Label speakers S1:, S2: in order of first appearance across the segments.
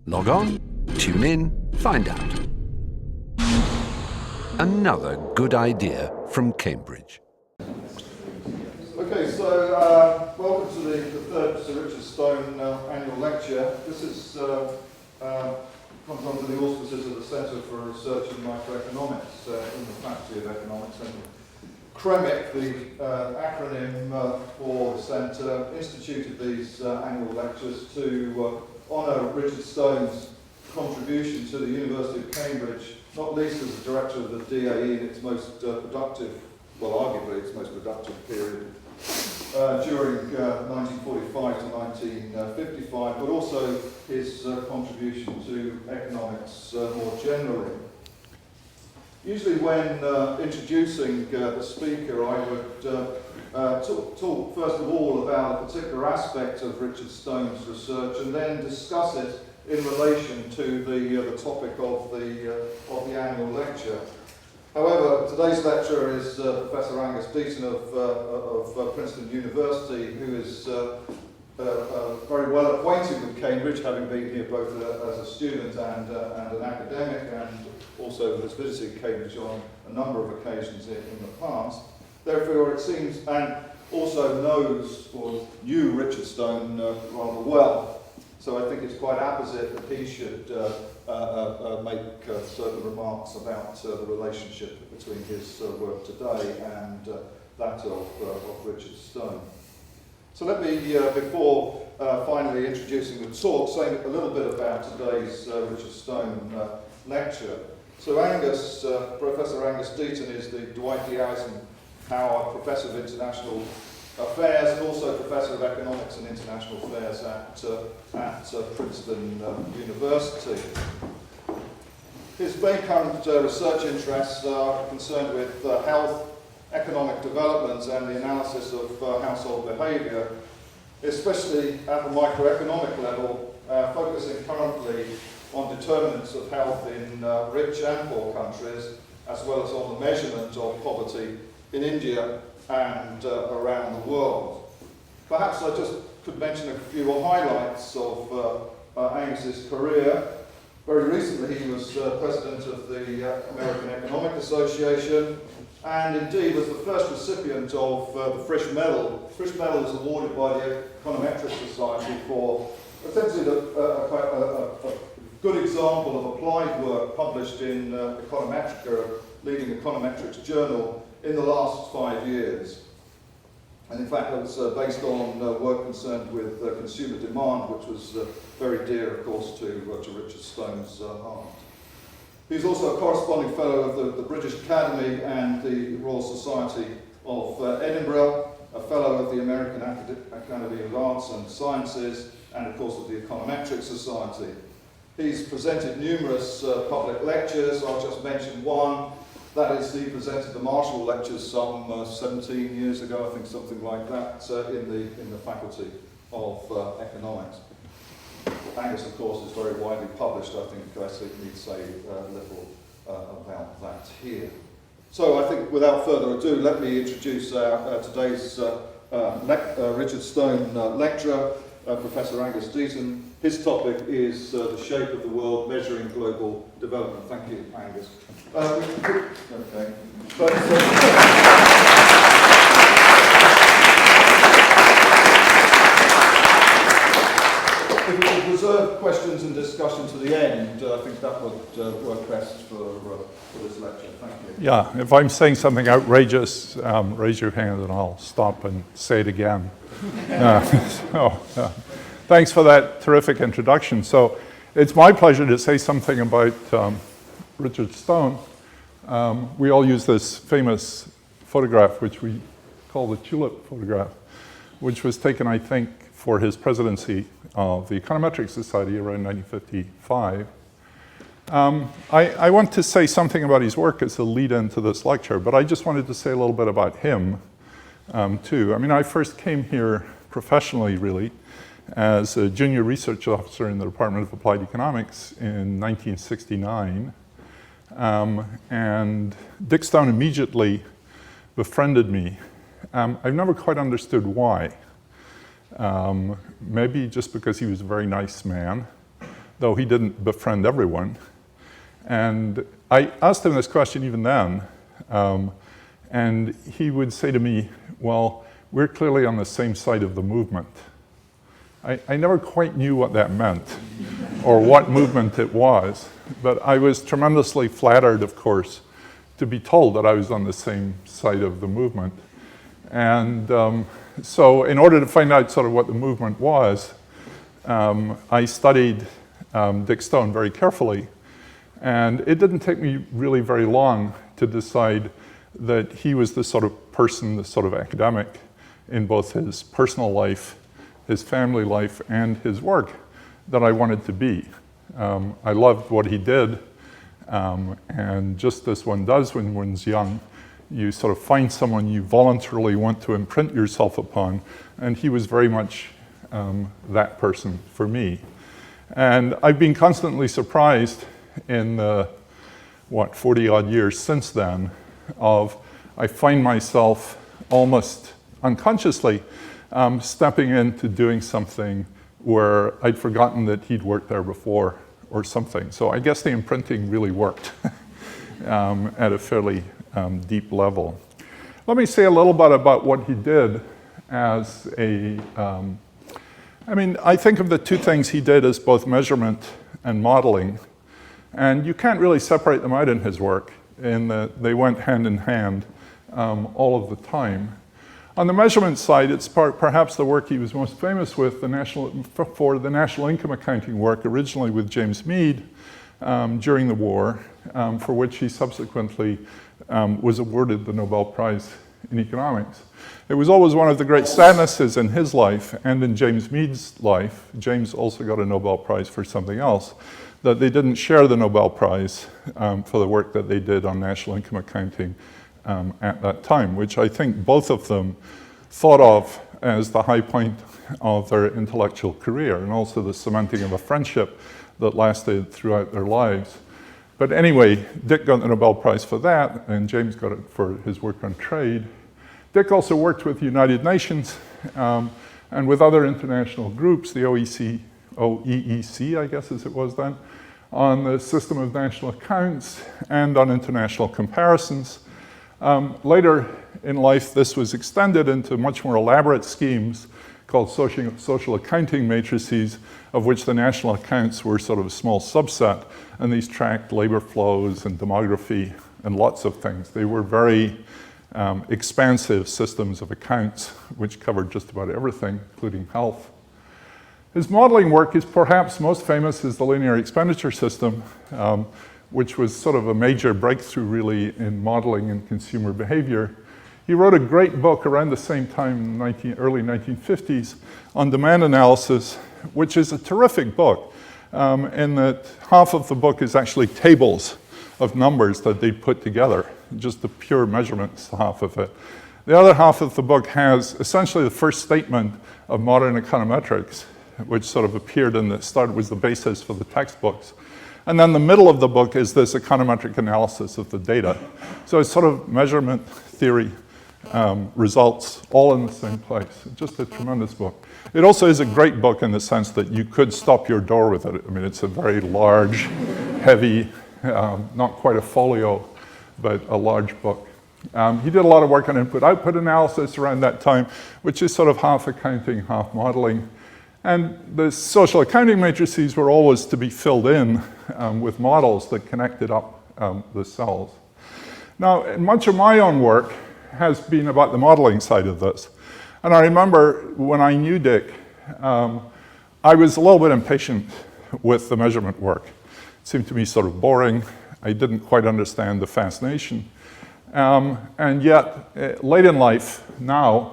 S1: Log on, tune in, find out. Another good idea from Cambridge.
S2: Okay, so welcome to the third Sir Richard Stone annual lecture. This is comes under the auspices of the Centre for Research in Microeconomics in the Faculty of Economics. And CReMic, the acronym for the Centre, instituted these annual lectures to honour Richard Stone's contribution to the University of Cambridge, not least as the director of the DAE in its most productive, well, arguably its most productive period during 1945 to 1955, but also his contribution to economics more generally. Usually when introducing the speaker, I would talk first of all about a particular aspect of Richard Stone's research and then discuss it in relation to the topic of the annual lecture. However, today's lecturer is Professor Angus Deaton of Princeton University, who is very well acquainted with Cambridge, having been here both as a student and an academic, and also has visited Cambridge on a number of occasions in the past. Therefore, it seems, and also knows or knew Richard Stone rather well. So I think it's quite apposite that he should make certain remarks about the relationship between his work today and that of Richard Stone. So let me, before finally introducing the talk, say a little bit about today's Richard Stone lecture. So Angus, Professor Angus Deaton is the Dwight D. Eisenhower Professor of International Affairs and also Professor of Economics and International Affairs at Princeton University. His main current research interests are concerned with health, economic development and the analysis of household behaviour, especially at the microeconomic level, focusing currently on determinants of health in rich and poor countries, as well as on the measurement of poverty in India and around the world. Perhaps I just could mention a few highlights of Angus's career. Very recently he was president of the American Economic Association and indeed was the first recipient of the Frisch Medal. Frisch Medal is awarded by the Econometric Society for essentially a good example of applied work published in Econometrica, a leading econometrics journal, in the last 5 years. And in fact, it was based on work concerned with consumer demand, which was very dear, of course, to Richard Stone's heart. He's also a corresponding fellow of the British Academy and the Royal Society of Edinburgh, a fellow of the American Academy of Arts and Sciences, and of course of the Econometric Society. He's presented numerous public lectures. I'll just mention one. That is, he presented the Marshall Lectures some 17 years ago, I think, something like that, in the Faculty of Economics. Angus, of course, is very widely published. I think I need to say little about that here. So I think, without further ado, let me introduce today's Richard Stone lecturer, Professor Angus Deaton. His topic is the shape of the world, measuring global development. Thank you, Angus. Okay. But, if we could reserve questions and discussion to the end, I think that would work best for this lecture. Thank you.
S3: Yeah, if I'm saying something outrageous, raise your hand and I'll stop and say it again. Thanks for that terrific introduction. So it's my pleasure to say something about Richard Stone. We all use this famous photograph, which we call the tulip photograph, which was taken, I think, for his presidency of the Econometric Society around 1955. I want to say something about his work as a lead-in to this lecture, but I just wanted to say a little bit about him, too. I mean, I first came here professionally, really, as a junior research officer in the Department of Applied Economics in 1969. And Dick Stone immediately befriended me. I've never quite understood why. Maybe just because he was a very nice man, though he didn't befriend everyone. And I asked him this question even then, and he would say to me, well, we're clearly on the same side of the movement. I never quite knew what that meant or what movement it was, but I was tremendously flattered, of course, to be told that I was on the same side of the movement. And so in order to find out sort of what the movement was, I studied Dick Stone very carefully. And it didn't take me really very long to decide that he was the sort of person, the sort of academic in both his personal life, his family life, and his work that I wanted to be. I loved what he did, and just as one does when one's young, you sort of find someone you voluntarily want to imprint yourself upon, and he was very much that person for me. And I've been constantly surprised in the, 40-odd years since then, I find myself almost unconsciously stepping into doing something where I'd forgotten that he'd worked there before or something. So I guess the imprinting really worked at a fairly deep level. Let me say a little bit about what he did as a, I think of the two things he did as both measurement and modeling. And you can't really separate them out in his work in that they went hand in hand all of the time. On the measurement side, it's perhaps the work he was most famous with, for the national income accounting work, originally with James Mead during the war, for which he subsequently was awarded the Nobel Prize in economics. It was always one of the great sadnesses in his life and in James Mead's life. James also got a Nobel Prize for something else, that they didn't share the Nobel Prize for the work that they did on national income accounting at that time, which I think both of them thought of as the high point of their intellectual career, and also the cementing of a friendship that lasted throughout their lives. But anyway, Dick got the Nobel Prize for that, and James got it for his work on trade. Dick also worked with the United Nations and with other international groups, the OEEC, I guess as it was then, on the system of national accounts and on international comparisons. Later in life, this was extended into much more elaborate schemes called social accounting matrices, of which the national accounts were sort of a small subset, and these tracked labor flows and demography and lots of things. They were very expansive systems of accounts, which covered just about everything, including health. His modeling work is perhaps most famous as the linear expenditure system, which was sort of a major breakthrough really in modeling and consumer behavior. He wrote a great book around the same time, early 1950s, on demand analysis, which is a terrific book in that half of the book is actually tables of numbers that they put together, just the pure measurements half of it. The other half of the book has essentially the first statement of modern econometrics, which sort of appeared in the start, was the basis for the textbooks. And then the middle of the book is this econometric analysis of the data. So it's sort of measurement theory results all in the same place. Just a tremendous book. It also is a great book in the sense that you could stop your door with it. I mean, it's a very large, heavy, not quite a folio, but a large book. He did a lot of work on input-output analysis around that time, which is sort of half accounting, half modeling. And the social accounting matrices were always to be filled in with models that connected up the cells. Now, much of my own work has been about the modeling side of this. And I remember when I knew Dick, I was a little bit impatient with the measurement work. It seemed to me sort of boring. I didn't quite understand the fascination. And yet, late in life, now,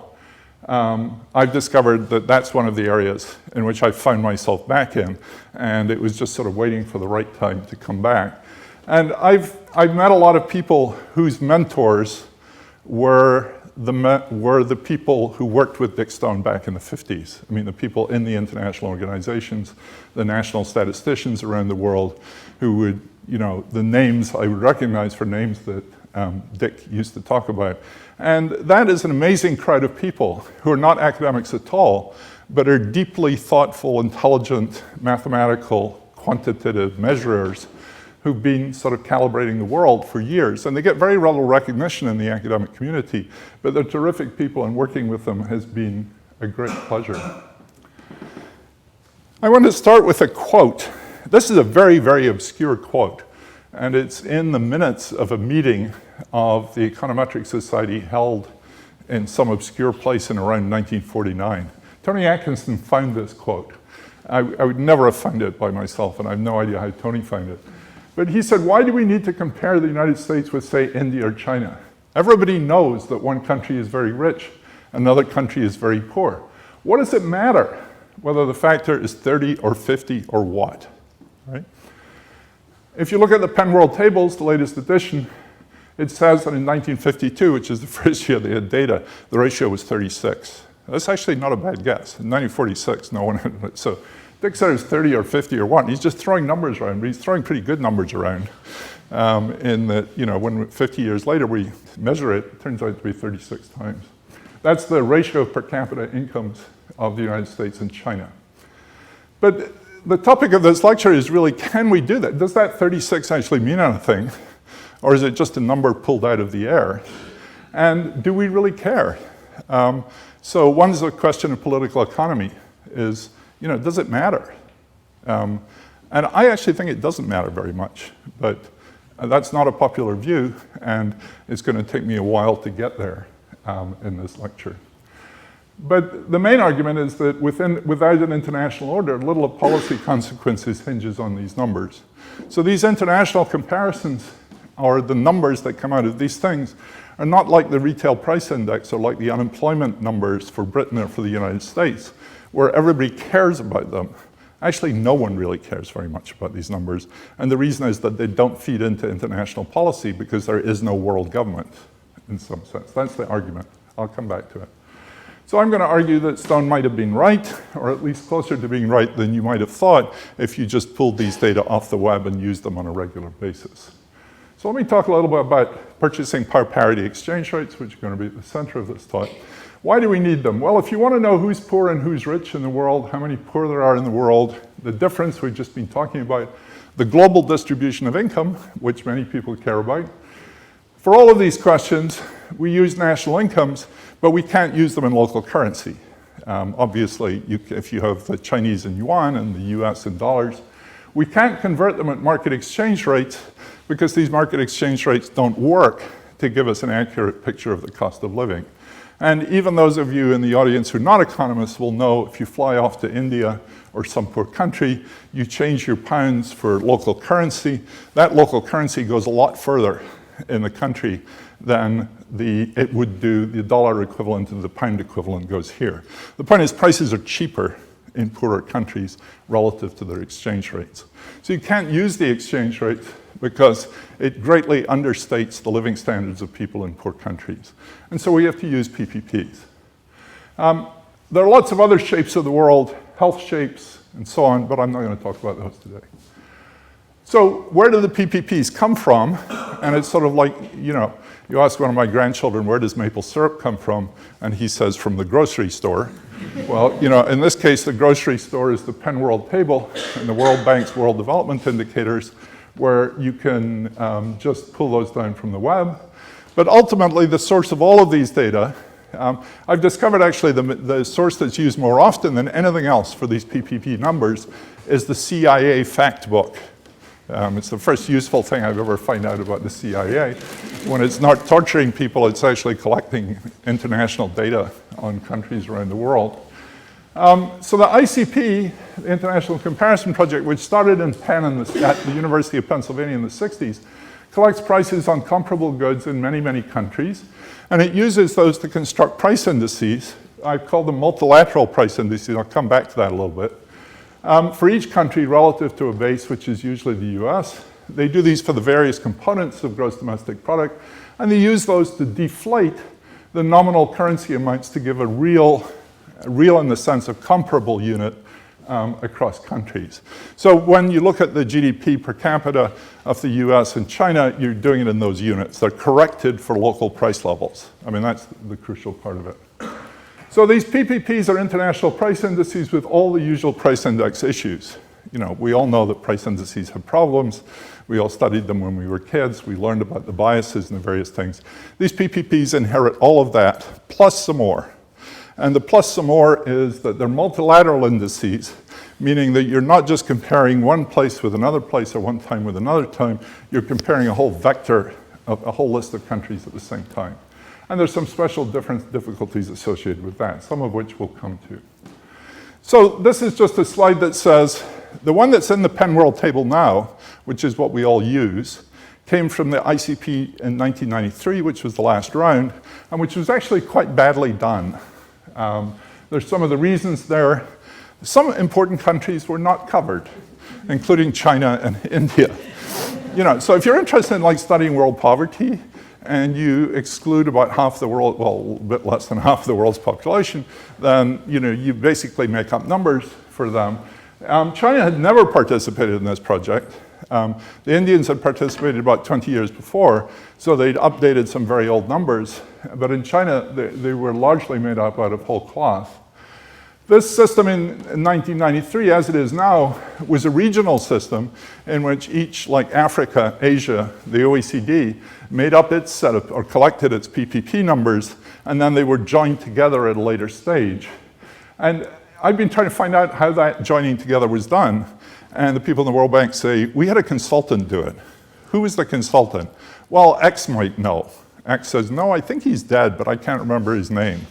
S3: I've discovered that that's one of the areas in which I found myself back in, and it was just sort of waiting for the right time to come back. And I've met a lot of people whose mentors were the people who worked with Dick Stone back in the 50s. I mean, the people in the international organizations, the national statisticians around the world who would, the names I would recognize for names that Dick used to talk about. And that is an amazing crowd of people who are not academics at all, but are deeply thoughtful, intelligent, mathematical, quantitative measurers who've been sort of calibrating the world for years. And they get very little recognition in the academic community, but they're terrific people, and working with them has been a great pleasure. I want to start with a quote. This is a very, very obscure quote, and it's in the minutes of a meeting of the Econometric Society held in some obscure place in around 1949. Tony Atkinson found this quote. I would never have found it by myself, and I have no idea how Tony found it. But he said, why do we need to compare the United States with, say, India or China? Everybody knows that one country is very rich, another country is very poor. What does it matter whether the factor is 30 or 50 or what? Right? If you look at the Penn World Tables, the latest edition, it says that in 1952, which is the first year they had data, the ratio was 36. That's actually not a bad guess. In 1946, no one had it. So Dick said it was 30 or 50 or what. He's just throwing numbers around, but he's throwing pretty good numbers around. In that, you know, when 50 years later we measure it, it turns out to be 36 times. That's the ratio of per capita incomes of the United States and China. But the topic of this lecture is really, can we do that? Does that 36 actually mean anything? Or is it just a number pulled out of the air? And do we really care? So one's a question of political economy is, you know, does it matter? And I actually think it doesn't matter very much, but that's not a popular view, and it's going to take me a while to get there in this lecture. But the main argument is that without an international order, little of policy consequences hinges on these numbers. So these international comparisons, or the numbers that come out of these things, are not like the retail price index or like the unemployment numbers for Britain or for the United States, where everybody cares about them. Actually, no one really cares very much about these numbers. And the reason is that they don't feed into international policy because there is no world government in some sense. That's the argument. I'll come back to it. So I'm going to argue that Stone might have been right, or at least closer to being right than you might have thought if you just pulled these data off the web and used them on a regular basis. So let me talk a little bit about purchasing power parity exchange rates, which are going to be at the center of this talk. Why do we need them? Well, if you want to know who's poor and who's rich in the world, how many poor there are in the world, the difference we've just been talking about, the global distribution of income, which many people care about. For all of these questions, we use national incomes, but we can't use them in local currency. Obviously, if you have the Chinese in yuan and the US in dollars, we can't convert them at market exchange rates because these market exchange rates don't work to give us an accurate picture of the cost of living. And even those of you in the audience who are not economists will know if you fly off to India or some poor country, you change your pounds for local currency. That local currency goes a lot further in the country than it would do, the dollar equivalent and the pound equivalent goes here. The point is prices are cheaper in poorer countries relative to their exchange rates. So you can't use the exchange rate because it greatly understates the living standards of people in poor countries. And so we have to use PPPs. There are lots of other shapes of the world, health shapes and so on, but I'm not going to talk about those today. So where do the PPPs come from? And it's sort of like, you know, you ask one of my grandchildren, where does maple syrup come from? And he says, from the grocery store. Well, you know, in this case, the grocery store is the Penn World Table and the World Bank's World Development Indicators, where you can just pull those down from the web. But ultimately, the source of all of these data, I've discovered actually the source that's used more often than anything else for these PPP numbers is the CIA fact book. It's the first useful thing I've ever found out about the CIA. When it's not torturing people, it's actually collecting international data on countries around the world. So the ICP, the International Comparison Project, which started in Penn at the University of Pennsylvania in the 60s, collects prices on comparable goods in many, many countries. And it uses those to construct price indices. I've called them multilateral price indices. I'll come back to that a little bit. For each country relative to a base, which is usually the US, they do these for the various components of gross domestic product, and they use those to deflate the nominal currency amounts to give a real in the sense of comparable unit across countries. So when you look at the GDP per capita of the US and China, you're doing it in those units. They're corrected for local price levels. I mean, that's the crucial part of it. So these PPPs are international price indices with all the usual price index issues. You know, we all know that price indices have problems. We all studied them when we were kids. We learned about the biases and the various things. These PPPs inherit all of that, plus some more. And the plus some more is that they're multilateral indices, meaning that you're not just comparing one place with another place or one time with another time, you're comparing a whole vector of a whole list of countries at the same time. And there's some special difficulties associated with that, some of which we'll come to. So this is just a slide that says, the one that's in the Penn World Table now, which is what we all use, came from the ICP in 1993, which was the last round, and which was actually quite badly done. There's some of the reasons there. Some important countries were not covered, including China and India. You know, so if you're interested in like studying world poverty, and you exclude about half the world, well, a little bit less than half the world's population, then you know, you basically make up numbers for them. China had never participated in this project. The Indians had participated about 20 years before, so they'd updated some very old numbers. But in China, they were largely made up out of whole cloth. This system in 1993, as it is now, was a regional system in which each, like Africa, Asia, the OECD, made up its set of, or collected its PPP numbers, and then they were joined together at a later stage. And I've been trying to find out how that joining together was done, and the people in the World Bank say, we had a consultant do it. Who was the consultant? Well, X might know. X says, no, I think he's dead, but I can't remember his name.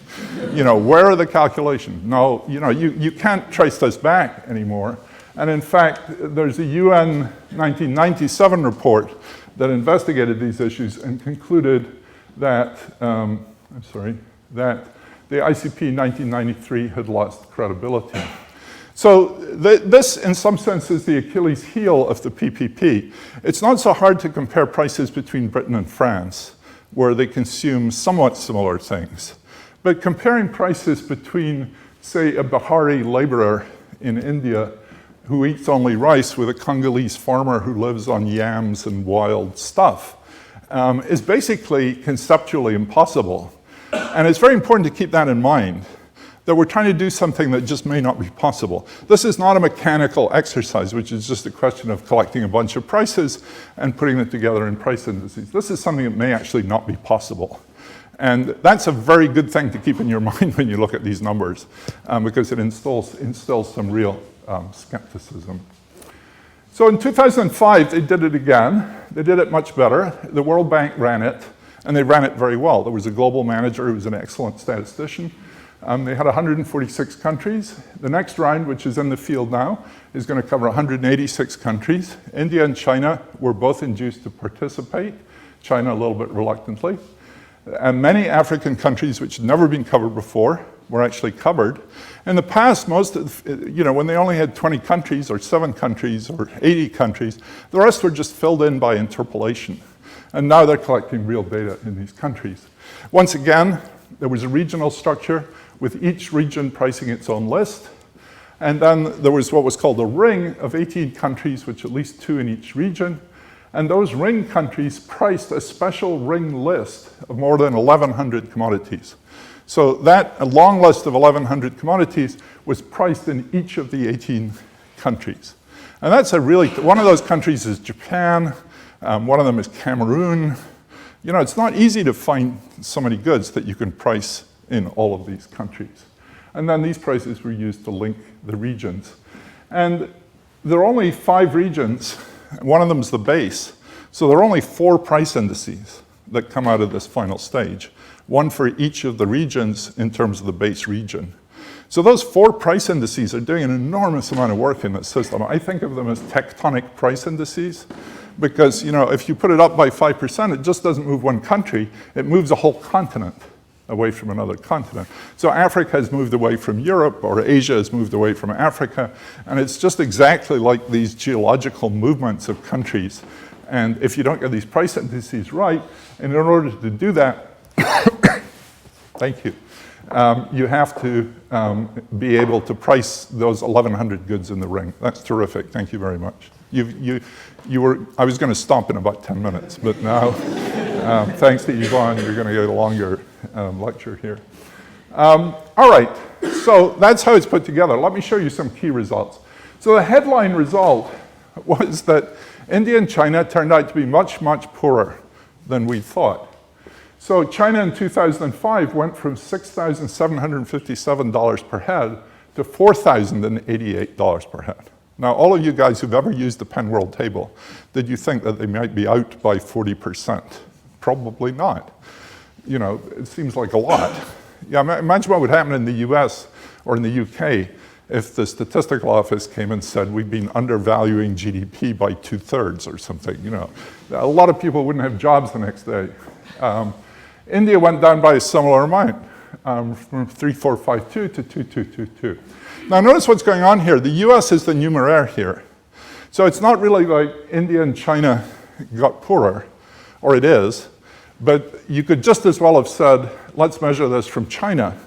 S3: You know, where are the calculations? No, you know, you can't trace this back anymore. And in fact, there's a UN 1997 report that investigated these issues and concluded that, that the ICP in 1993 had lost credibility. So this, in some sense, is the Achilles heel of the PPP. It's not so hard to compare prices between Britain and France, where they consume somewhat similar things. But comparing prices between, say, a Bihari laborer in India who eats only rice with a Congolese farmer who lives on yams and wild stuff is basically conceptually impossible. And it's very important to keep that in mind, that we're trying to do something that just may not be possible. This is not a mechanical exercise, which is just a question of collecting a bunch of prices and putting them together in price indices. This is something that may actually not be possible. And that's a very good thing to keep in your mind when you look at these numbers, because it instills some real skepticism. So in 2005, they did it again. They did it much better. The World Bank ran it, and they ran it very well. There was a global manager who was an excellent statistician. They had 146 countries. The next round, which is in the field now, is going to cover 186 countries. India and China were both induced to participate, China a little bit reluctantly. And many African countries, which had never been covered before, were actually covered. In the past, most of, when they only had 20 countries or 7 countries or 80 countries, the rest were just filled in by interpolation. And now they're collecting real data in these countries. Once again, there was a regional structure with each region pricing its own list. And then there was what was called a ring of 18 countries, which at least 2 in each region. And those ring countries priced a special ring list of more than 1,100 commodities. So that a long list of 1,100 commodities was priced in each of the 18 countries. And that's one of those countries is Japan, one of them is Cameroon. You know, it's not easy to find so many goods that you can price in all of these countries. And then these prices were used to link the regions. And there are only 5 regions. One of them is the base. So there are only 4 price indices that come out of this final stage, one for each of the regions in terms of the base region. So those 4 price indices are doing an enormous amount of work in this system. I think of them as tectonic price indices because, if you put it up by 5%, it just doesn't move one country, it moves a whole continent away from another continent. So Africa has moved away from Europe, or Asia has moved away from Africa, and it's just exactly like these geological movements of countries. And if you don't get these price indices right, and in order to do that, thank you, you have to be able to price those 1,100 goods in the ring. That's terrific, thank you very much. I was going to stop in about 10 minutes, but now, thanks to Yvonne, you're going to get a longer lecture here. All right, so that's how it's put together. Let me show you some key results. So the headline result was that India and China turned out to be much, much poorer than we thought. So China in 2005 went from $6,757 per head to $4,088 per head. Now, all of you guys who've ever used the Penn World Table, did you think that they might be out by 40%? Probably not. You know, it seems like a lot. Yeah, imagine what would happen in the US or in the UK if the statistical office came and said we've been undervaluing GDP by 2/3 or something, you know. A lot of people wouldn't have jobs the next day. India went down by a similar amount, from 3,452 to 2,222. Now notice what's going on here. The US is the numeraire here. So it's not really like India and China got poorer, or it is, but you could just as well have said, let's measure this from China.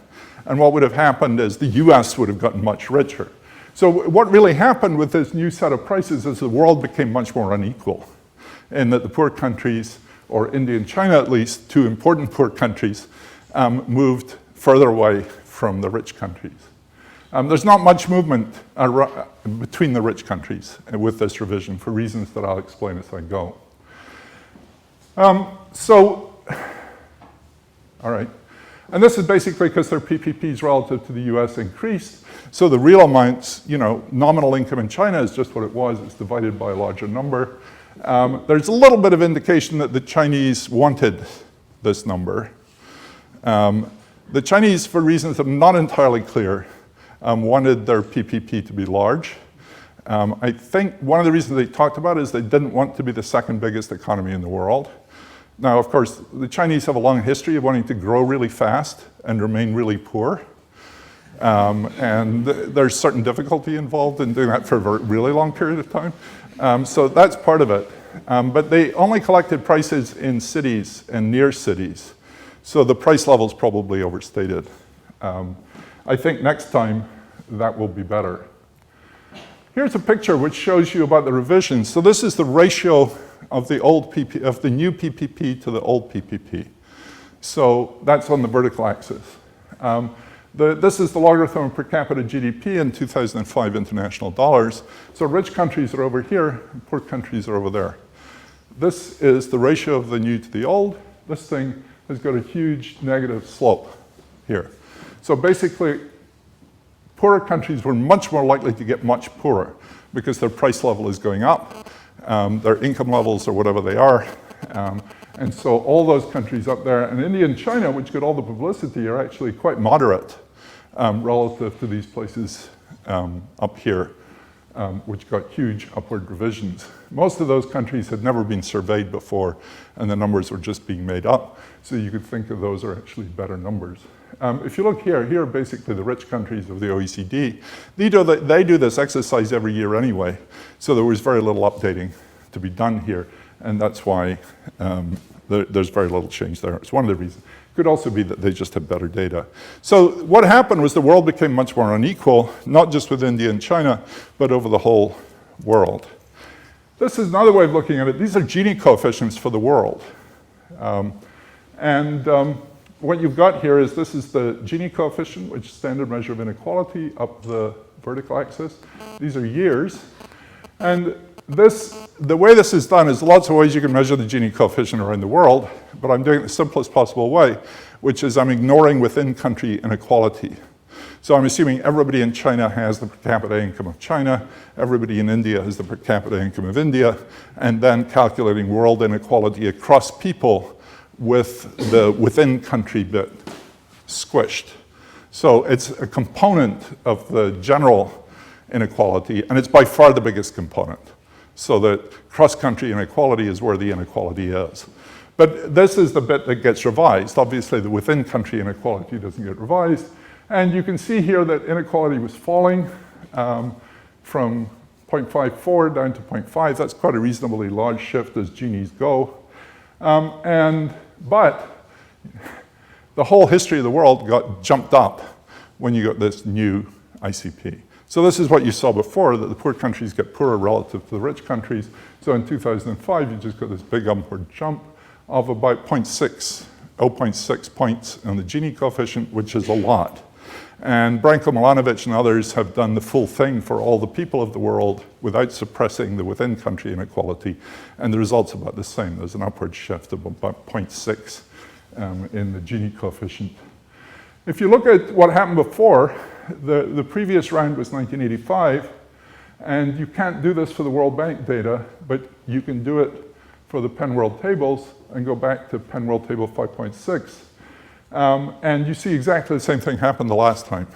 S3: And what would have happened is the US would have gotten much richer. So what really happened with this new set of prices is the world became much more unequal, in that the poor countries, or India and China at least, two important poor countries, moved further away from the rich countries. There's not much movement between the rich countries with this revision for reasons that I'll explain as I go. All right. And this is basically because their PPPs relative to the US increased. So the real amounts, you know, nominal income in China is just what it was. It's divided by a larger number. There's a little bit of indication that the Chinese wanted this number. The Chinese, for reasons that are not entirely clear, wanted their PPP to be large. I think one of the reasons they talked about is they didn't want to be the second biggest economy in the world. Now, of course, the Chinese have a long history of wanting to grow really fast and remain really poor. And there's certain difficulty involved in doing that for a really long period of time. So that's part of it. But they only collected prices in cities and near cities. So the price level's probably overstated. I think next time that will be better. Here's a picture which shows you about the revisions. So this is the ratio of the new PPP to the old PPP. So that's on the vertical axis. This is the logarithm of per capita GDP in 2005 international dollars. So rich countries are over here, poor countries are over there. This is the ratio of the new to the old. This thing has got a huge negative slope here. So basically, poorer countries were much more likely to get much poorer because their price level is going up, their income levels or whatever they are. And so all those countries up there, and India and China, which get all the publicity, are actually quite moderate relative to these places up here, which got huge upward revisions. Most of those countries had never been surveyed before, and the numbers were just being made up. So you could think of those are actually better numbers. If you look here are basically the rich countries of the OECD. They do this exercise every year anyway, so there was very little updating to be done here, and that's why there's very little change there. It's one of the reasons. It could also be that they just had better data. So what happened was the world became much more unequal, not just with India and China, but over the whole world. This is another way of looking at it. These are Gini coefficients for the world. What you've got here is this is the Gini coefficient, which is standard measure of inequality up the vertical axis. These are years. And the way this is done is lots of ways you can measure the Gini coefficient around the world, but I'm doing it the simplest possible way, which is I'm ignoring within-country inequality. So I'm assuming everybody in China has the per capita income of China, everybody in India has the per capita income of India, and then calculating world inequality across people with the within-country bit squished. So it's a component of the general inequality, and it's by far the biggest component. So that cross-country inequality is where the inequality is. But this is the bit that gets revised. Obviously, the within-country inequality doesn't get revised. And you can see here that inequality was falling from 0.54 down to 0.5. That's quite a reasonably large shift as Ginis go. But the whole history of the world got jumped up when you got this new ICP. So this is what you saw before, that the poor countries get poorer relative to the rich countries. So in 2005, you just got this big upward jump of about 0.6 points on the Gini coefficient, which is a lot. And Branko Milanovic and others have done the full thing for all the people of the world without suppressing the within-country inequality. And the result's about the same. There's an upward shift of about 0.6 in the Gini coefficient. If you look at what happened before, the previous round was 1985. And you can't do this for the World Bank data, but you can do it for the Penn World Tables and go back to Penn World Table 5.6. And you see exactly the same thing happened the last time.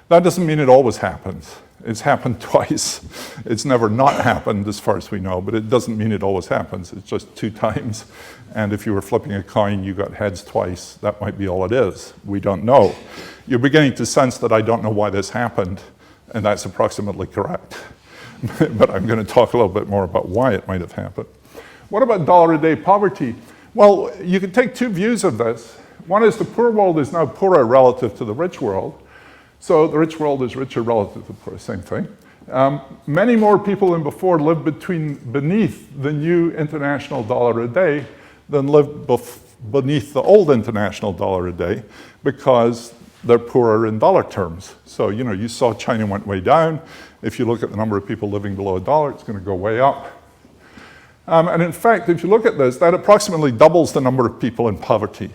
S3: That doesn't mean it always happens. It's happened twice. It's never not happened as far as we know, but it doesn't mean it always happens. It's just 2 times. And if you were flipping a coin, you got heads twice. That might be all it is. We don't know. You're beginning to sense that I don't know why this happened, and that's approximately correct. But I'm going to talk a little bit more about why it might have happened. What about dollar-a-day poverty? Well, you can take 2 views of this. One is the poor world is now poorer relative to the rich world. So the rich world is richer relative to the poor, same thing. Many more people than before live beneath the new international dollar a day than live beneath the old international dollar a day because they're poorer in dollar terms. So, you know, you saw China went way down. If you look at the number of people living below $1, it's going to go way up. And in fact, if you look at this, that approximately doubles the number of people in poverty.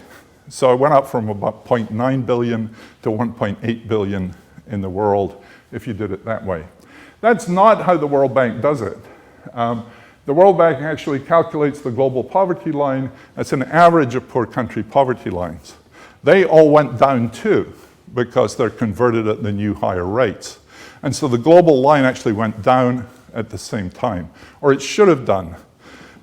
S3: So it went up from about 0.9 billion to 1.8 billion in the world if you did it that way. That's not how the World Bank does it. The World Bank actually calculates the global poverty line as an average of poor country poverty lines. They all went down too because they're converted at the new higher rates. And so the global line actually went down at the same time, or it should have done.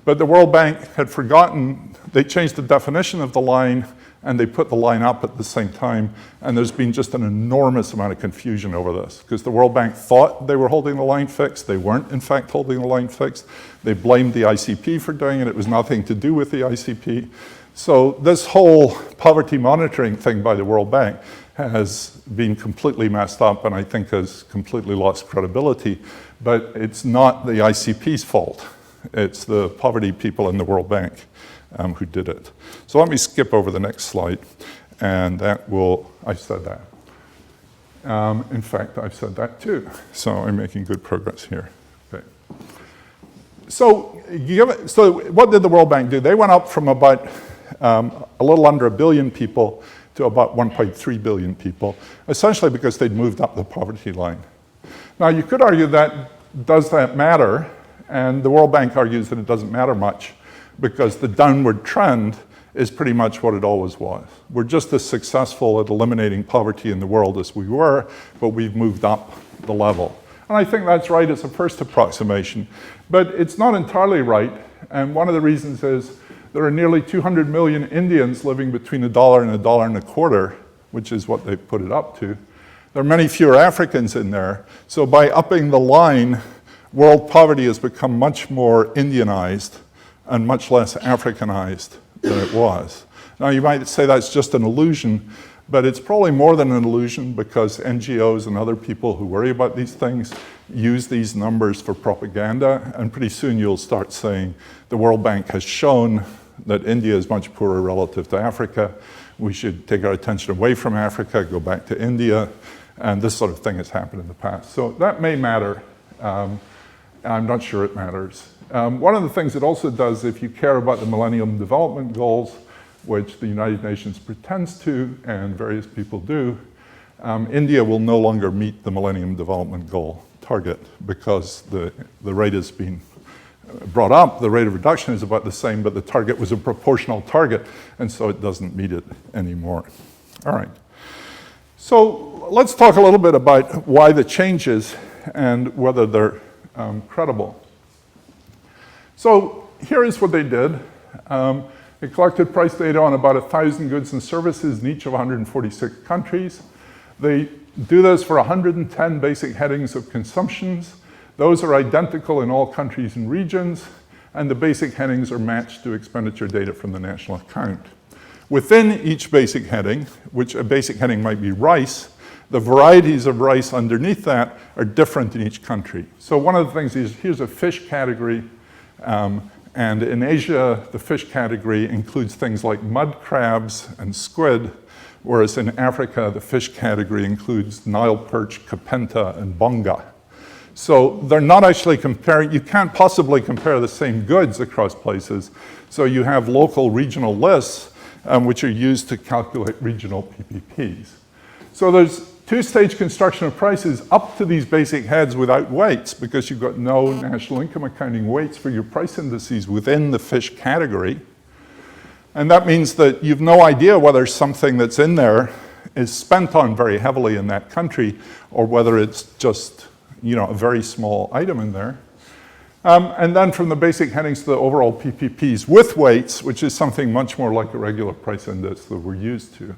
S3: But the World Bank had forgotten, they changed the definition of the line and they put the line up at the same time, and there's been just an enormous amount of confusion over this, because the World Bank thought they were holding the line fixed. They weren't, in fact, holding the line fixed. They blamed the ICP for doing it. It was nothing to do with the ICP. So this whole poverty monitoring thing by the World Bank has been completely messed up, and I think has completely lost credibility. But it's not the ICP's fault. It's the poverty people in the World Bank who did it. So let me skip over the next slide, and that will, I said that. In fact, I've said that too. So I'm making good progress here. Okay. So what did the World Bank do? They went up from about a little under 1 billion people to about 1.3 billion people, essentially because they'd moved up the poverty line. Now, you could argue that, does that matter? And the World Bank argues that it doesn't matter much because the downward trend is pretty much what it always was. We're just as successful at eliminating poverty in the world as we were, but we've moved up the level. And I think that's right as a first approximation, but it's not entirely right. And one of the reasons is there are nearly 200 million Indians living between $1 and $1.25, which is what they've put it up to. There are many fewer Africans in there. So by upping the line, world poverty has become much more Indianized and much less Africanized than it was. Now you might say that's just an illusion, but it's probably more than an illusion because NGOs and other people who worry about these things use these numbers for propaganda, and pretty soon you'll start saying the World Bank has shown that India is much poorer relative to Africa. We should take our attention away from Africa, go back to India, and this sort of thing has happened in the past. So that may matter. I'm not sure it matters. One of the things it also does, if you care about the Millennium Development Goals, which the United Nations pretends to, and various people do, India will no longer meet the Millennium Development Goal target because the rate has been brought up. The rate of reduction is about the same, but the target was a proportional target, and so it doesn't meet it anymore. All right. So let's talk a little bit about why the changes and whether they're credible. So here is what they did. They collected price data on about 1,000 goods and services in each of 146 countries. They do this for 110 basic headings of consumptions. Those are identical in all countries and regions, and the basic headings are matched to expenditure data from the national account. Within each basic heading, which a basic heading might be rice, the varieties of rice underneath that are different in each country. So one of the things is, here's a fish category, and in Asia, the fish category includes things like mud crabs and squid, whereas in Africa, the fish category includes Nile perch, kapenta, and bonga. So they're not actually comparing, you can't possibly compare the same goods across places. So you have local regional lists, which are used to calculate regional PPPs. So there's two-stage construction of prices up to these basic heads without weights, because you've got no national income accounting weights for your price indices within the fish category. And that means that you've no idea whether something that's in there is spent on very heavily in that country, or whether it's just, you know, a very small item in there. And then from the basic headings to the overall PPPs with weights, which is something much more like a regular price index that we're used to.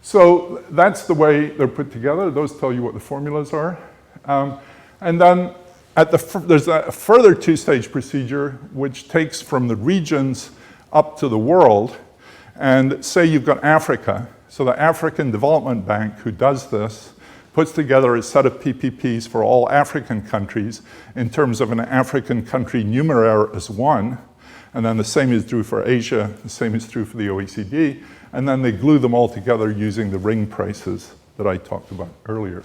S3: So that's the way they're put together. Those tell you what the formulas are. And then there's a further two-stage procedure, which takes from the regions up to the world. And say you've got Africa. So the African Development Bank, who does this, puts together a set of PPPs for all African countries in terms of an African country numeraire as one. And then the same is true for Asia, the same is true for the OECD. And then they glue them all together using the ring prices that I talked about earlier.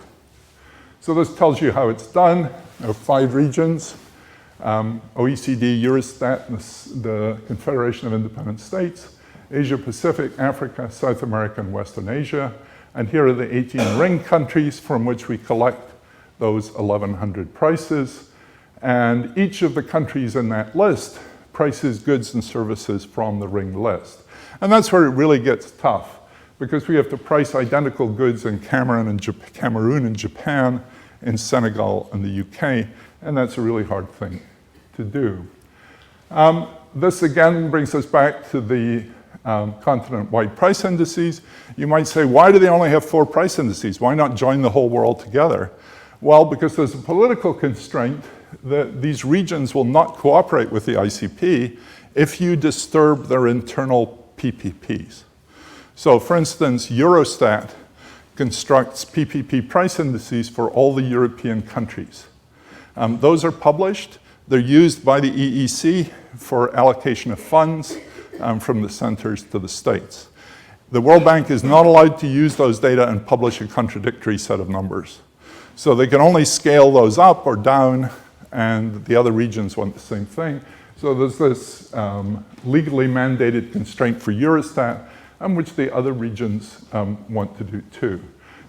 S3: So this tells you how it's done. There are 5 regions: OECD, Eurostat, the Confederation of Independent States, Asia Pacific, Africa, South America, and Western Asia. And here are the 18 ring countries from which we collect those 1,100 prices. And each of the countries in that list prices goods and services from the ring list. And that's where it really gets tough, because we have to price identical goods in Cameroon and Japan, in Senegal and the UK, and that's a really hard thing to do. This again brings us back to the continent-wide price indices. You might say, why do they only have 4 price indices? Why not join the whole world together? Well, because there's a political constraint that these regions will not cooperate with the ICP if you disturb their internal PPPs. So for instance, Eurostat constructs PPP price indices for all the European countries. Those are published. They're used by the EEC for allocation of funds from the centers to the states. The World Bank is not allowed to use those data and publish a contradictory set of numbers. So they can only scale those up or down, and the other regions want the same thing. So there's this legally mandated constraint for Eurostat, and which the other regions want to do too.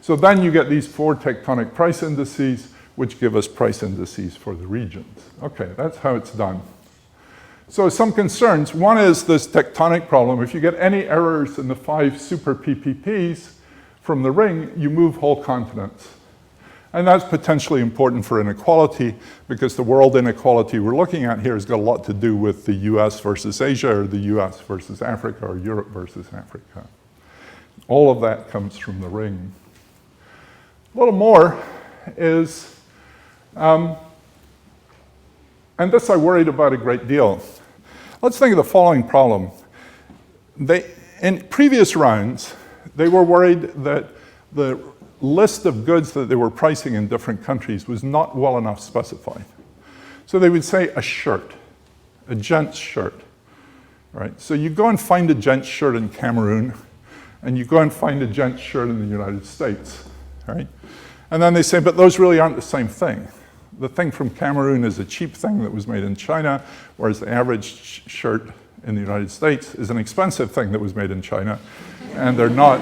S3: So then you get these 4 tectonic price indices, which give us price indices for the regions. Okay, that's how it's done. So some concerns. One is this tectonic problem. If you get any errors in the 5 super PPPs from the ring, you move whole continents. And that's potentially important for inequality, because the world inequality we're looking at here has got a lot to do with the US versus Asia, or the US versus Africa, or Europe versus Africa. All of that comes from the ring. A little more is, and this I worried about a great deal. Let's think of the following problem. In previous rounds, they were worried that the list of goods that they were pricing in different countries was not well enough specified. So they would say a shirt, a gent's shirt, right? So you go and find a gent's shirt in Cameroon, and you go and find a gent's shirt in the United States, right? And then they say, but those really aren't the same thing. The thing from Cameroon is a cheap thing that was made in China, whereas the average shirt in the United States is an expensive thing that was made in China. And they're not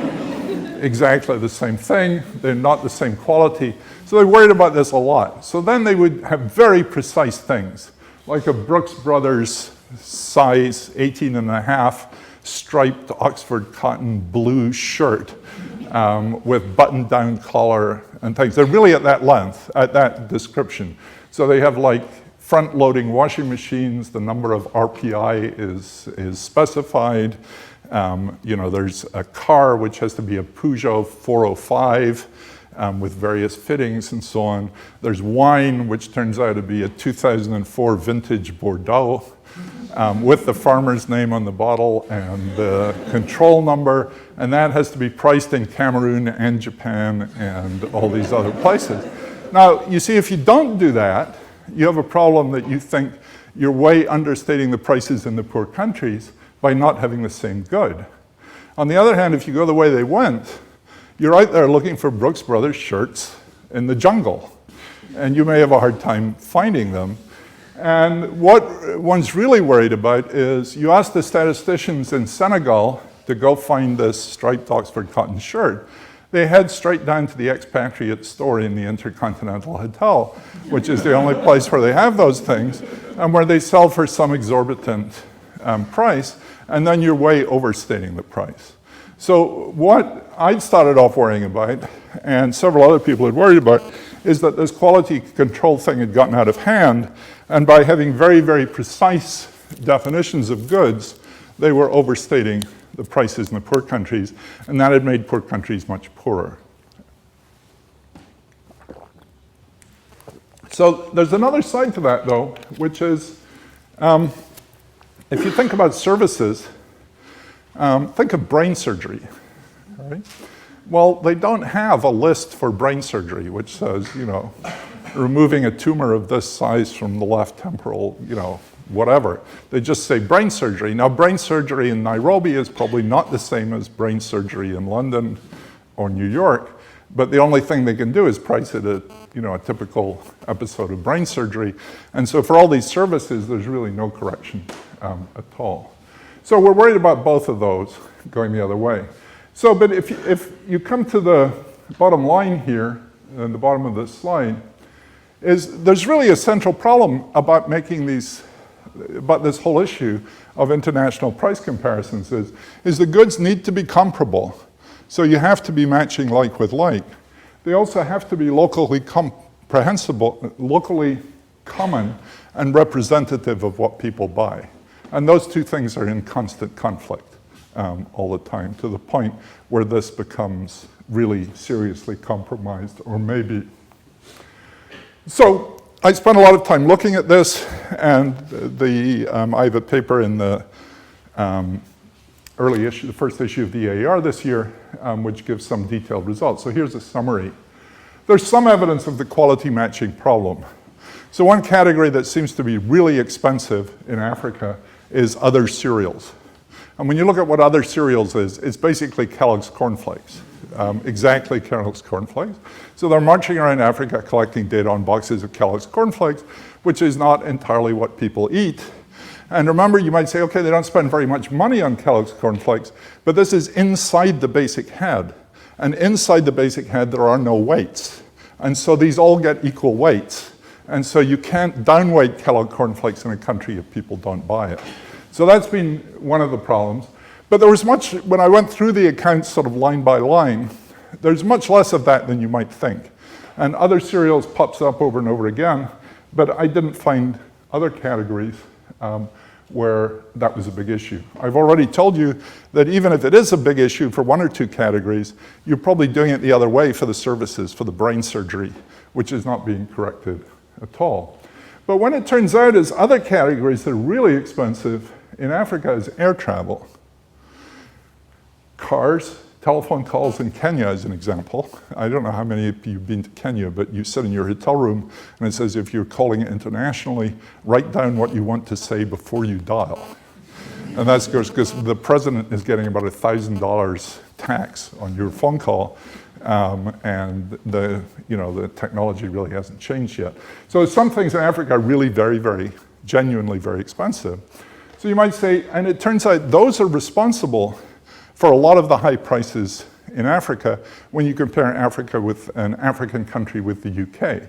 S3: exactly the same thing. They're not the same quality. So they worried about this a lot. So then they would have very precise things, like a Brooks Brothers size 18.5 striped Oxford cotton blue shirt with button-down collar and things. They're really at that length, at that description. So they have like front-loading washing machines. The number of RPI is specified. There's a car which has to be a Peugeot 405 with various fittings and so on. There's wine, which turns out to be a 2004 vintage Bordeaux with the farmer's name on the bottle and the control number, and that has to be priced in Cameroon and Japan and all these other places. Now, you see, if you don't do that, you have a problem that you think you're way understating the prices in the poor countries by not having the same good. On the other hand, if you go the way they went, you're out there looking for Brooks Brothers shirts in the jungle, and you may have a hard time finding them. And what one's really worried about is you ask the statisticians in Senegal to go find this striped Oxford cotton shirt. They head straight down to the expatriate store in the Intercontinental Hotel, which is the only place where they have those things, and where they sell for some exorbitant price, and then you're way overstating the price. So what I started off worrying about, and several other people had worried about, is that this quality control thing had gotten out of hand, and by having very, very precise definitions of goods, they were overstating the prices in the poor countries, and that had made poor countries much poorer. So there's another side to that, though, which is, if you think about services, think of brain surgery, right? Well, they don't have a list for brain surgery, which says, you know, removing a tumor of this size from the left temporal, you know, whatever. They just say brain surgery. Now, brain surgery in Nairobi is probably not the same as brain surgery in London or New York, but the only thing they can do is price it at, you know, a typical episode of brain surgery. And so for all these services, there's really no correction at all. So we're worried about both of those going the other way. So, but if you come to the bottom line here, at the bottom of this slide, is there's really a central problem about making these, about this whole issue of international price comparisons is the goods need to be comparable. So you have to be matching like with like. They also have to be locally comprehensible, locally common and representative of what people buy. And those two things are in constant conflict all the time, to the point where this becomes really seriously compromised, or maybe. So I spent a lot of time looking at this, and I have a paper in the early issue, the first issue of the EAR this year, which gives some detailed results. So here's a summary. There's some evidence of the quality matching problem. So one category that seems to be really expensive in Africa is other cereals. And when you look at what other cereals is, it's basically Kellogg's cornflakes. Exactly Kellogg's cornflakes. So they're marching around Africa collecting data on boxes of Kellogg's cornflakes, which is not entirely what people eat. And remember, you might say, okay, they don't spend very much money on Kellogg's cornflakes, but this is inside the basic head. And inside the basic head, there are no weights. And so these all get equal weights. And so you can't downweight Kellogg cornflakes in a country if people don't buy it. So that's been one of the problems. But there was much, when I went through the accounts sort of line by line, there's much less of that than you might think. And other cereals pops up over and over again, but I didn't find other categories where that was a big issue. I've already told you that even if it is a big issue for one or two categories, you're probably doing it the other way for the services, for the brain surgery, which is not being corrected at all. But when it turns out is other categories that are really expensive in Africa is air travel. Cars, telephone calls in Kenya as an example. I don't know how many of you have been to Kenya, but you sit in your hotel room and it says if you're calling internationally, write down what you want to say before you dial. And that's because the president is getting about $1,000 tax on your phone call, and the technology really hasn't changed yet. So some things in Africa are really very, very, genuinely very expensive. So you might say, and it turns out those are responsible for a lot of the high prices in Africa when you compare Africa with an African country with the UK.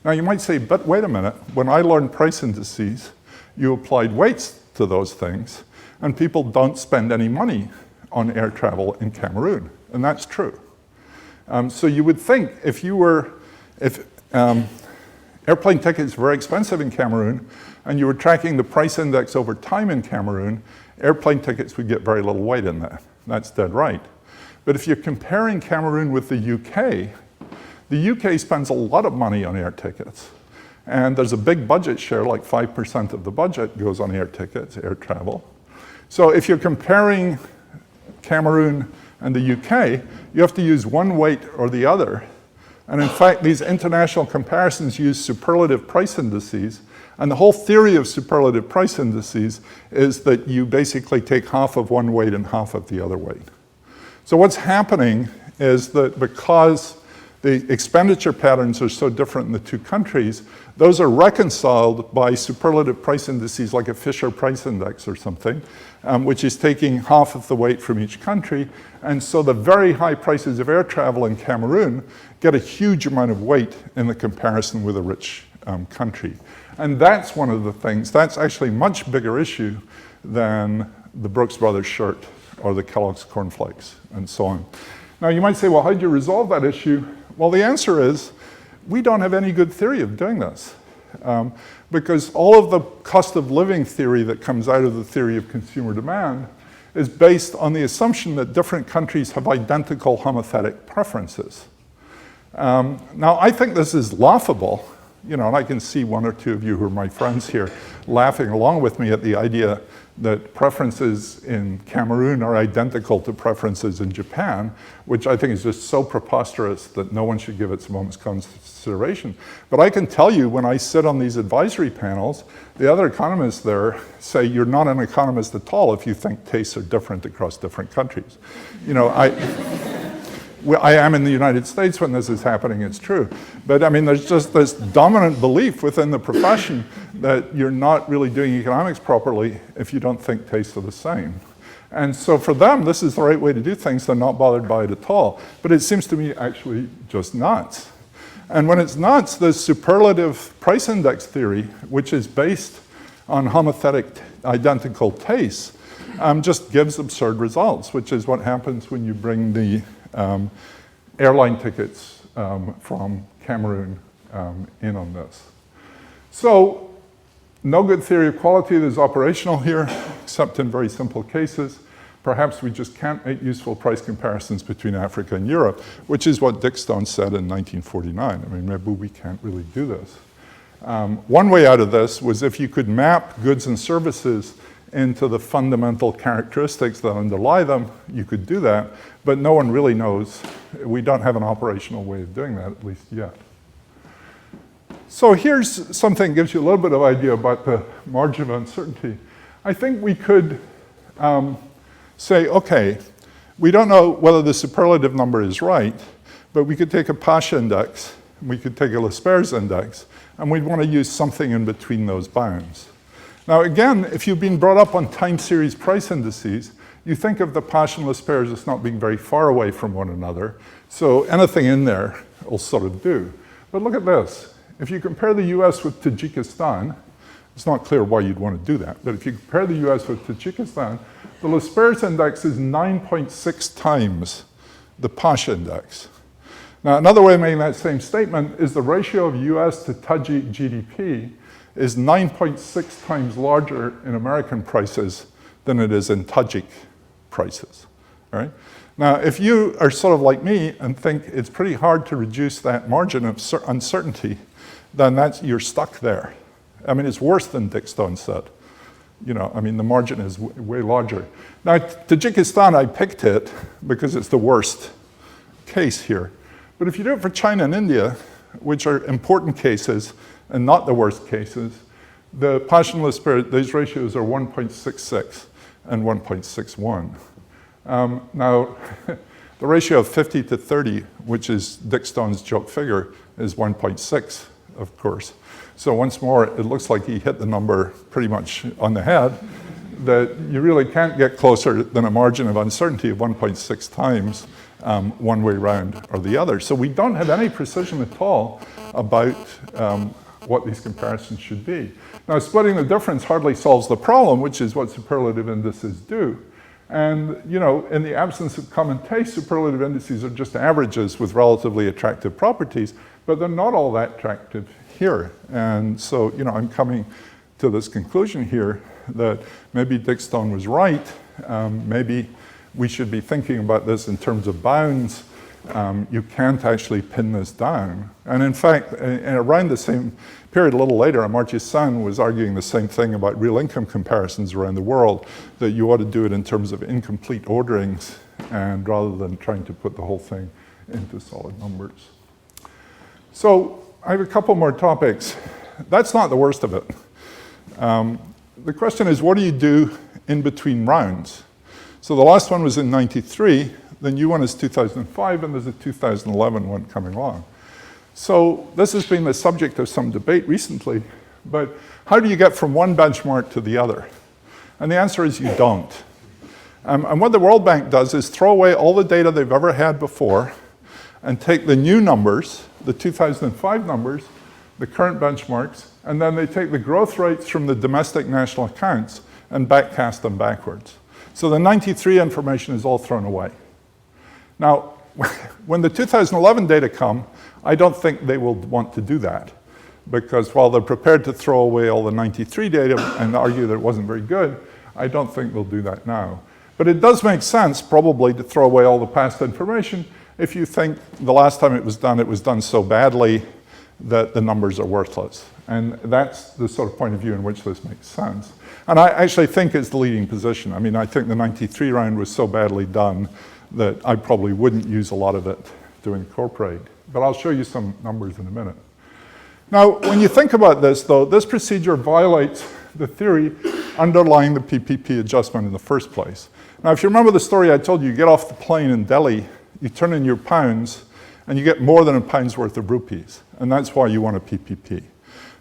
S3: Now you might say, but wait a minute, when I learned price indices, you applied weights to those things, and people don't spend any money on air travel in Cameroon, and that's true. So you would think if airplane tickets were very expensive in Cameroon, and you were tracking the price index over time in Cameroon, airplane tickets would get very little weight in that. That's dead right. But if you're comparing Cameroon with the UK spends a lot of money on air tickets. And there's a big budget share, like 5% of the budget goes on air tickets, air travel. So if you're comparing Cameroon and the UK, you have to use one weight or the other. And in fact, these international comparisons use superlative price indices. And the whole theory of superlative price indices is that you basically take half of one weight and half of the other weight. So what's happening is that because the expenditure patterns are so different in the two countries, those are reconciled by superlative price indices like a Fisher price index or something, which is taking half of the weight from each country. And so the very high prices of air travel in Cameroon get a huge amount of weight in the comparison with a rich country. And that's one of the things, that's actually a much bigger issue than the Brooks Brothers shirt or the Kellogg's cornflakes and so on. Now you might say, well, how do you resolve that issue? Well, the answer is, we don't have any good theory of doing this. Because all of the cost of living theory that comes out of the theory of consumer demand is based on the assumption that different countries have identical homothetic preferences. Now, I think this is laughable, and I can see one or two of you who are my friends here laughing along with me at the idea that preferences in Cameroon are identical to preferences in Japan, which I think is just so preposterous that no one should give it a moment's consideration. But I can tell you, when I sit on these advisory panels, the other economists there say you're not an economist at all if you think tastes are different across different countries. I am in the United States when this is happening, it's true. But I mean, there's just this dominant belief within the profession that you're not really doing economics properly if you don't think tastes are the same. And so for them, this is the right way to do things. They're not bothered by it at all. But it seems to me actually just nuts. And when it's nuts, the superlative price index theory, which is based on homothetic identical tastes, just gives absurd results, which is what happens when you bring the airline tickets from Cameroon in on this. So, no good theory of quality that is operational here, except in very simple cases. Perhaps we just can't make useful price comparisons between Africa and Europe, which is what Dick Stone said in 1949. I mean, maybe we can't really do this. One way out of this was if you could map goods and services into the fundamental characteristics that underlie them, you could do that, but no one really knows. We don't have an operational way of doing that, at least yet. So here's something that gives you a little bit of idea about the margin of uncertainty. I think we could say, okay, we don't know whether the superlative number is right, but we could take a Pasha index, we could take a L'Esper's index, and we'd want to use something in between those bounds. Now again, if you've been brought up on time series price indices, you think of the Pasha and L'Esper's as not being very far away from one another, so anything in there will sort of do. But look at this. If you compare the US with Tajikistan, it's not clear why you'd want to do that, but if you compare the US with Tajikistan, the L'Esper's index is 9.6 times the Pasha index. Now, another way of making that same statement is the ratio of US to Tajik GDP is 9.6 times larger in American prices than it is in Tajik prices, all right? Now, if you are sort of like me and think it's pretty hard to reduce that margin of uncertainty, then you're stuck there. I mean, it's worse than Dick Stone said. I mean, the margin is way larger. Now, Tajikistan, I picked it because it's the worst case here. But if you do it for China and India, which are important cases and not the worst cases, the Pasha and L'Esper, these ratios are 1.66 and 1.61. Now, the ratio of 50 to 30, which is Dick Stone's joke figure, is 1.6, of course. So once more, it looks like he hit the number pretty much on the head, that you really can't get closer than a margin of uncertainty of 1.6 times one way round or the other. So we don't have any precision at all about what these comparisons should be. Now, splitting the difference hardly solves the problem, which is what superlative indices do. And, in the absence of common taste, superlative indices are just averages with relatively attractive properties, but they're not all that attractive here. And so, I'm coming to this conclusion here that maybe Dick Stone was right. Maybe we should be thinking about this in terms of bounds. You can't actually pin this down. And in fact, around the same period, a little later, Amartya Sen was arguing the same thing about real income comparisons around the world, that you ought to do it in terms of incomplete orderings, and rather than trying to put the whole thing into solid numbers. So I have a couple more topics. That's not the worst of it. The question is, what do you do in between rounds? So the last one was in '93. The new one is 2005, and there's a 2011 one coming along. So this has been the subject of some debate recently, but how do you get from one benchmark to the other? And the answer is you don't. And what the World Bank does is throw away all the data they've ever had before and take the new numbers, the 2005 numbers, the current benchmarks, and then they take the growth rates from the domestic national accounts and backcast them backwards. So the 93 information is all thrown away. Now, when the 2011 data come, I don't think they will want to do that, because while they're prepared to throw away all the 93 data and argue that it wasn't very good, I don't think they'll do that now. But it does make sense, probably, to throw away all the past information if you think the last time it was done so badly that the numbers are worthless. And that's the sort of point of view in which this makes sense. And I actually think it's the leading position. I mean, I think the 93 round was so badly done that I probably wouldn't use a lot of it to incorporate. But I'll show you some numbers in a minute. Now, when you think about this, though, this procedure violates the theory underlying the PPP adjustment in the first place. Now, if you remember the story I told you, you get off the plane in Delhi, you turn in your pounds, and you get more than a pound's worth of rupees. And that's why you want a PPP.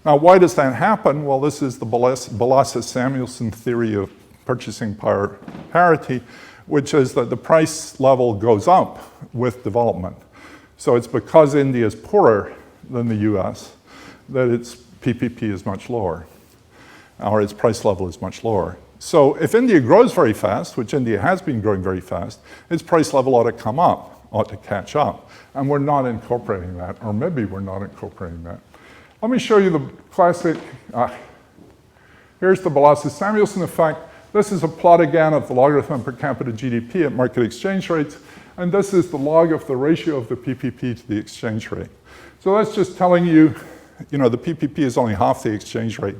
S3: Now, why does that happen? Well, this is the Balassa-Samuelson theory of purchasing power parity, which is that the price level goes up with development. So it's because India is poorer than the US that its PPP is much lower, or its price level is much lower. So if India grows very fast, which India has been growing very fast, its price level ought to come up, ought to catch up. And we're not incorporating that, or maybe we're not incorporating that. Let me show you the classic, here's the Balassa-Samuelson effect. This is a plot again of the logarithm per capita GDP at market exchange rates, and this is the log of the ratio of the PPP to the exchange rate. So that's just telling you, the PPP is only half the exchange rate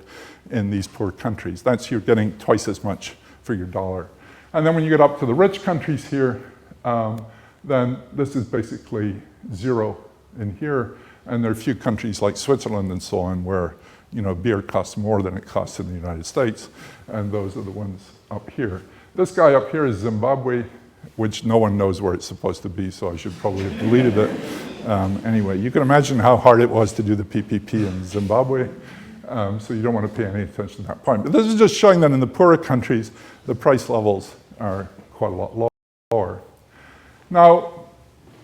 S3: in these poor countries. That's you're getting twice as much for your dollar. And then when you get up to the rich countries here, then this is basically zero in here. And there are a few countries like Switzerland and so on where beer costs more than it costs in the United States. And those are the ones up here. This guy up here is Zimbabwe, which no one knows where it's supposed to be, so I should probably have deleted it. Anyway, you can imagine how hard it was to do the PPP in Zimbabwe. So you don't want to pay any attention to that point. But this is just showing that in the poorer countries, the price levels are quite a lot lower. Now,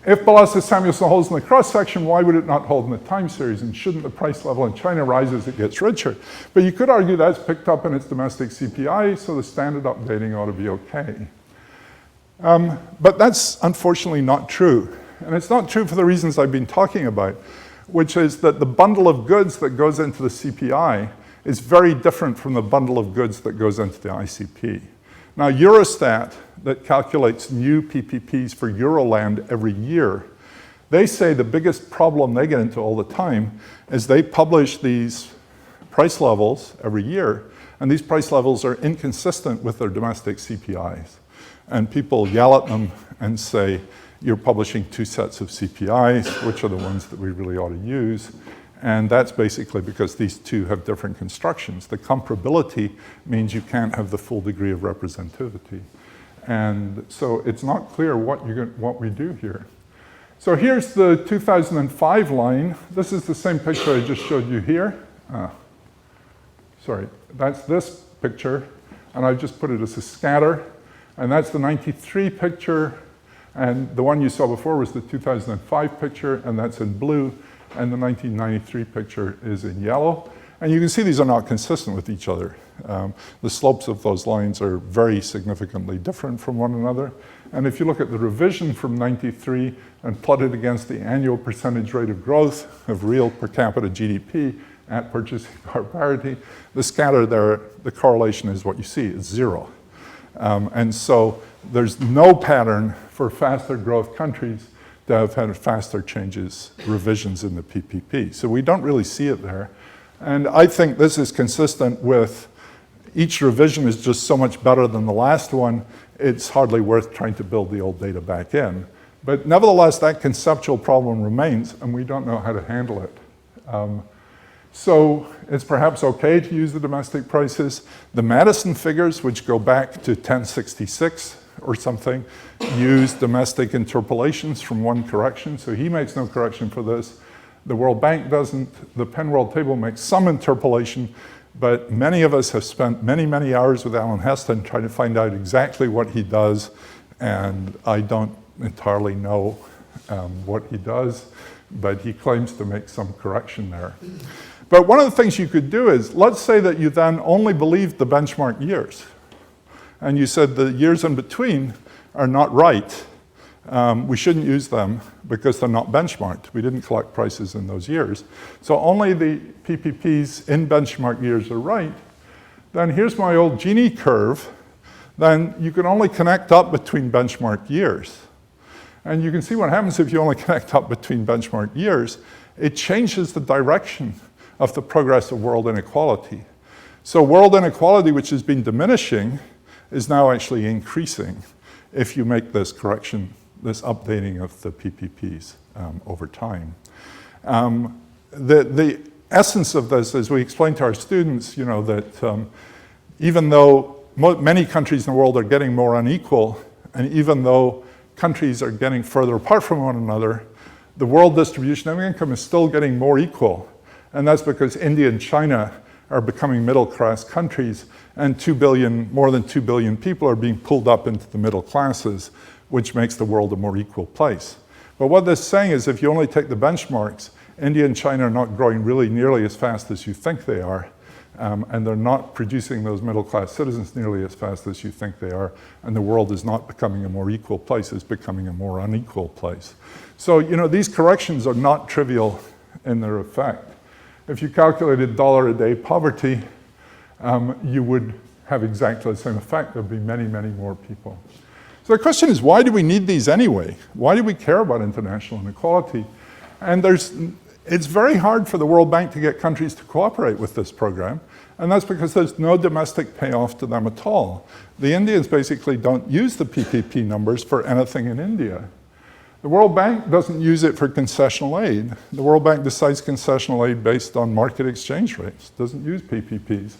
S3: if Balassa-Samuelson holds in the cross-section, why would it not hold in the time series? And shouldn't the price level in China rise as it gets richer? But you could argue that's picked up in its domestic CPI, so the standard updating ought to be okay. But that's unfortunately not true. And it's not true for the reasons I've been talking about, which is that the bundle of goods that goes into the CPI is very different from the bundle of goods that goes into the ICP. Now, Eurostat, that calculates new PPPs for Euroland every year, they say the biggest problem they get into all the time is they publish these price levels every year, and these price levels are inconsistent with their domestic CPIs. And people yell at them and say, you're publishing two sets of CPIs, which are the ones that we really ought to use. And that's basically because these two have different constructions. The comparability means you can't have the full degree of representativity. And so it's not clear what we do here. So here's the 2005 line. This is the same picture I just showed you here. Sorry, that's this picture. And I've just put it as a scatter. And that's the 93 picture. And the one you saw before was the 2005 picture, and that's in blue. And the 1993 picture is in yellow. And you can see these are not consistent with each other. The slopes of those lines are very significantly different from one another. And if you look at the revision from 93 and plot it against the annual percentage rate of growth of real per capita GDP at purchasing power parity, the scatter there, the correlation is what you see, it's zero. And so there's no pattern for faster growth countries to have had faster changes, revisions in the PPP. So we don't really see it there. And I think this is consistent with each revision is just so much better than the last one, it's hardly worth trying to build the old data back in. But nevertheless, that conceptual problem remains, and we don't know how to handle it. So it's perhaps okay to use the domestic prices. The Madison figures, which go back to 1066, or something use domestic interpolations from one correction, so he makes no correction for this. The World Bank doesn't. The Penn World Table makes some interpolation, but many of us have spent many, many hours with Alan Heston trying to find out exactly what he does, and I don't entirely know what he does, but he claims to make some correction there. But one of the things you could do is, let's say that you then only believed the benchmark years, and you said the years in between are not right. We shouldn't use them because they're not benchmarked. We didn't collect prices in those years. So only the PPPs in benchmark years are right. Then here's my old Gini curve. Then you can only connect up between benchmark years. And you can see what happens if you only connect up between benchmark years. It changes the direction of the progress of world inequality. So world inequality, which has been diminishing, is now actually increasing if you make this correction, this updating of the PPPs over time. The essence of this is we explain to our students, that even though many countries in the world are getting more unequal, and even though countries are getting further apart from one another, the world distribution of income is still getting more equal. And that's because India and China are becoming middle-class countries, and more than 2 billion people are being pulled up into the middle classes, which makes the world a more equal place. But what this is saying is if you only take the benchmarks, India and China are not growing really nearly as fast as you think they are, and they're not producing those middle-class citizens nearly as fast as you think they are, and the world is not becoming a more equal place, it's becoming a more unequal place. So, these corrections are not trivial in their effect. If you calculated dollar a day poverty, you would have exactly the same effect. There'd be many, many more people. So the question is, why do we need these anyway? Why do we care about international inequality? And it's very hard for the World Bank to get countries to cooperate with this program, and that's because there's no domestic payoff to them at all. The Indians basically don't use the PPP numbers for anything in India. The World Bank doesn't use it for concessional aid. The World Bank decides concessional aid based on market exchange rates, doesn't use PPPs.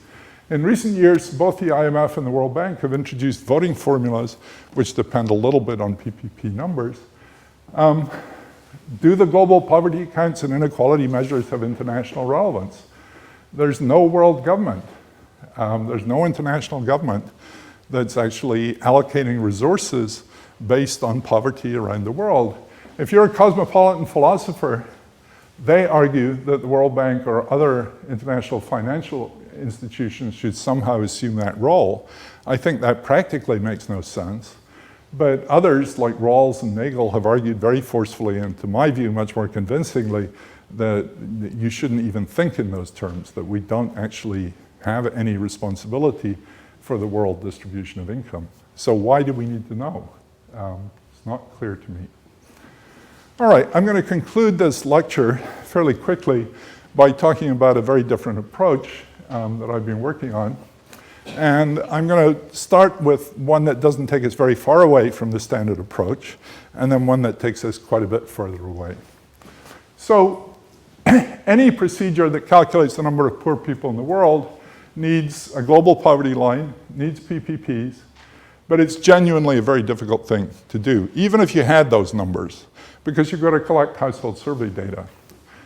S3: In recent years, both the IMF and the World Bank have introduced voting formulas which depend a little bit on PPP numbers. Do the global poverty accounts and inequality measures have international relevance? There's no world government. There's no international government that's actually allocating resources based on poverty around the world. If you're a cosmopolitan philosopher, they argue that the World Bank or other international financial institutions should somehow assume that role. I think that practically makes no sense. But others, like Rawls and Nagel, have argued very forcefully, and to my view, much more convincingly, that you shouldn't even think in those terms, that we don't actually have any responsibility for the world distribution of income. So why do we need to know? It's not clear to me. All right, I'm going to conclude this lecture fairly quickly by talking about a very different approach that I've been working on. And I'm going to start with one that doesn't take us very far away from the standard approach, and then one that takes us quite a bit further away. So any procedure that calculates the number of poor people in the world needs a global poverty line, needs PPPs, but it's genuinely a very difficult thing to do, even if you had those numbers, because you've got to collect household survey data.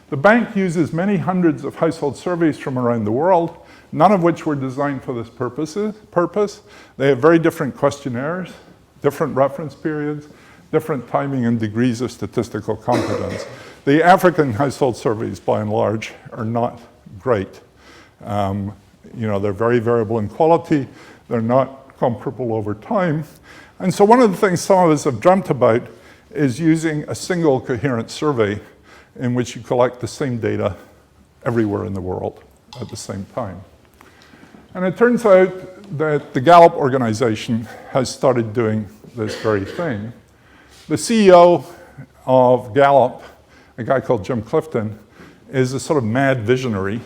S3: The bank uses many hundreds of household surveys from around the world, none of which were designed for this purpose. They have very different questionnaires, different reference periods, different timing and degrees of statistical competence. The African household surveys, by and large, are not great. They're very variable in quality. They're not comparable over time. And so one of the things some of us have dreamt about is using a single coherent survey in which you collect the same data everywhere in the world at the same time. And it turns out that the Gallup organization has started doing this very thing. The CEO of Gallup, a guy called Jim Clifton, is a sort of mad visionary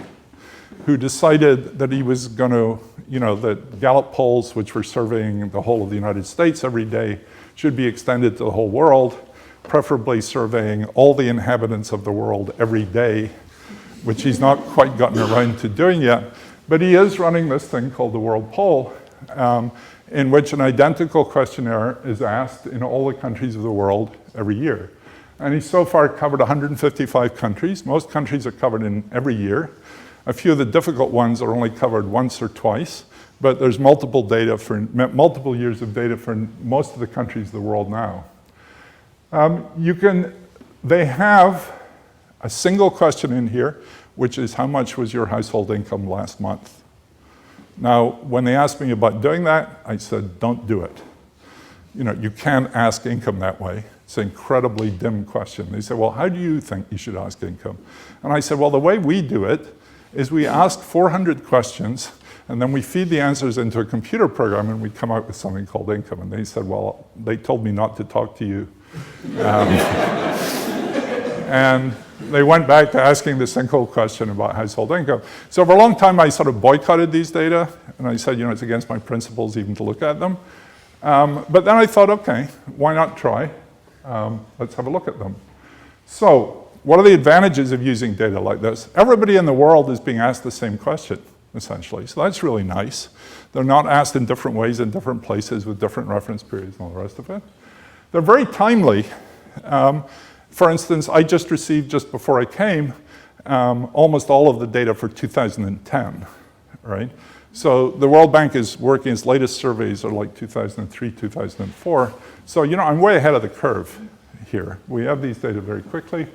S3: who decided that he was going to, that Gallup polls, which were surveying the whole of the United States every day, should be extended to the whole world, preferably surveying all the inhabitants of the world every day, which he's not quite gotten around to doing yet. But he is running this thing called the World Poll, in which an identical questionnaire is asked in all the countries of the world every year. And he's so far covered 155 countries. Most countries are covered in every year. A few of the difficult ones are only covered once or twice, but there's multiple years of data for most of the countries of the world now. They have a single question in here, which is how much was your household income last month? Now, when they asked me about doing that, I said, don't do it. You can't ask income that way. It's an incredibly dim question. They said, well, how do you think you should ask income? And I said, well, the way we do it is we ask 400 questions, and then we feed the answers into a computer program, and we come out with something called income. And they said, well, they told me not to talk to you. And they went back to asking the single question about household income. So for a long time, I sort of boycotted these data, and I said, it's against my principles even to look at them. But then I thought, okay, why not try? Let's have a look at them. So what are the advantages of using data like this? Everybody in the world is being asked the same question, essentially. So that's really nice. They're not asked in different ways in different places with different reference periods and all the rest of it. They're very timely. For instance, I just received, just before I came, almost all of the data for 2010, right? So the World Bank is working, its latest surveys are like 2003, 2004. So, I'm way ahead of the curve here. We have these data very quickly.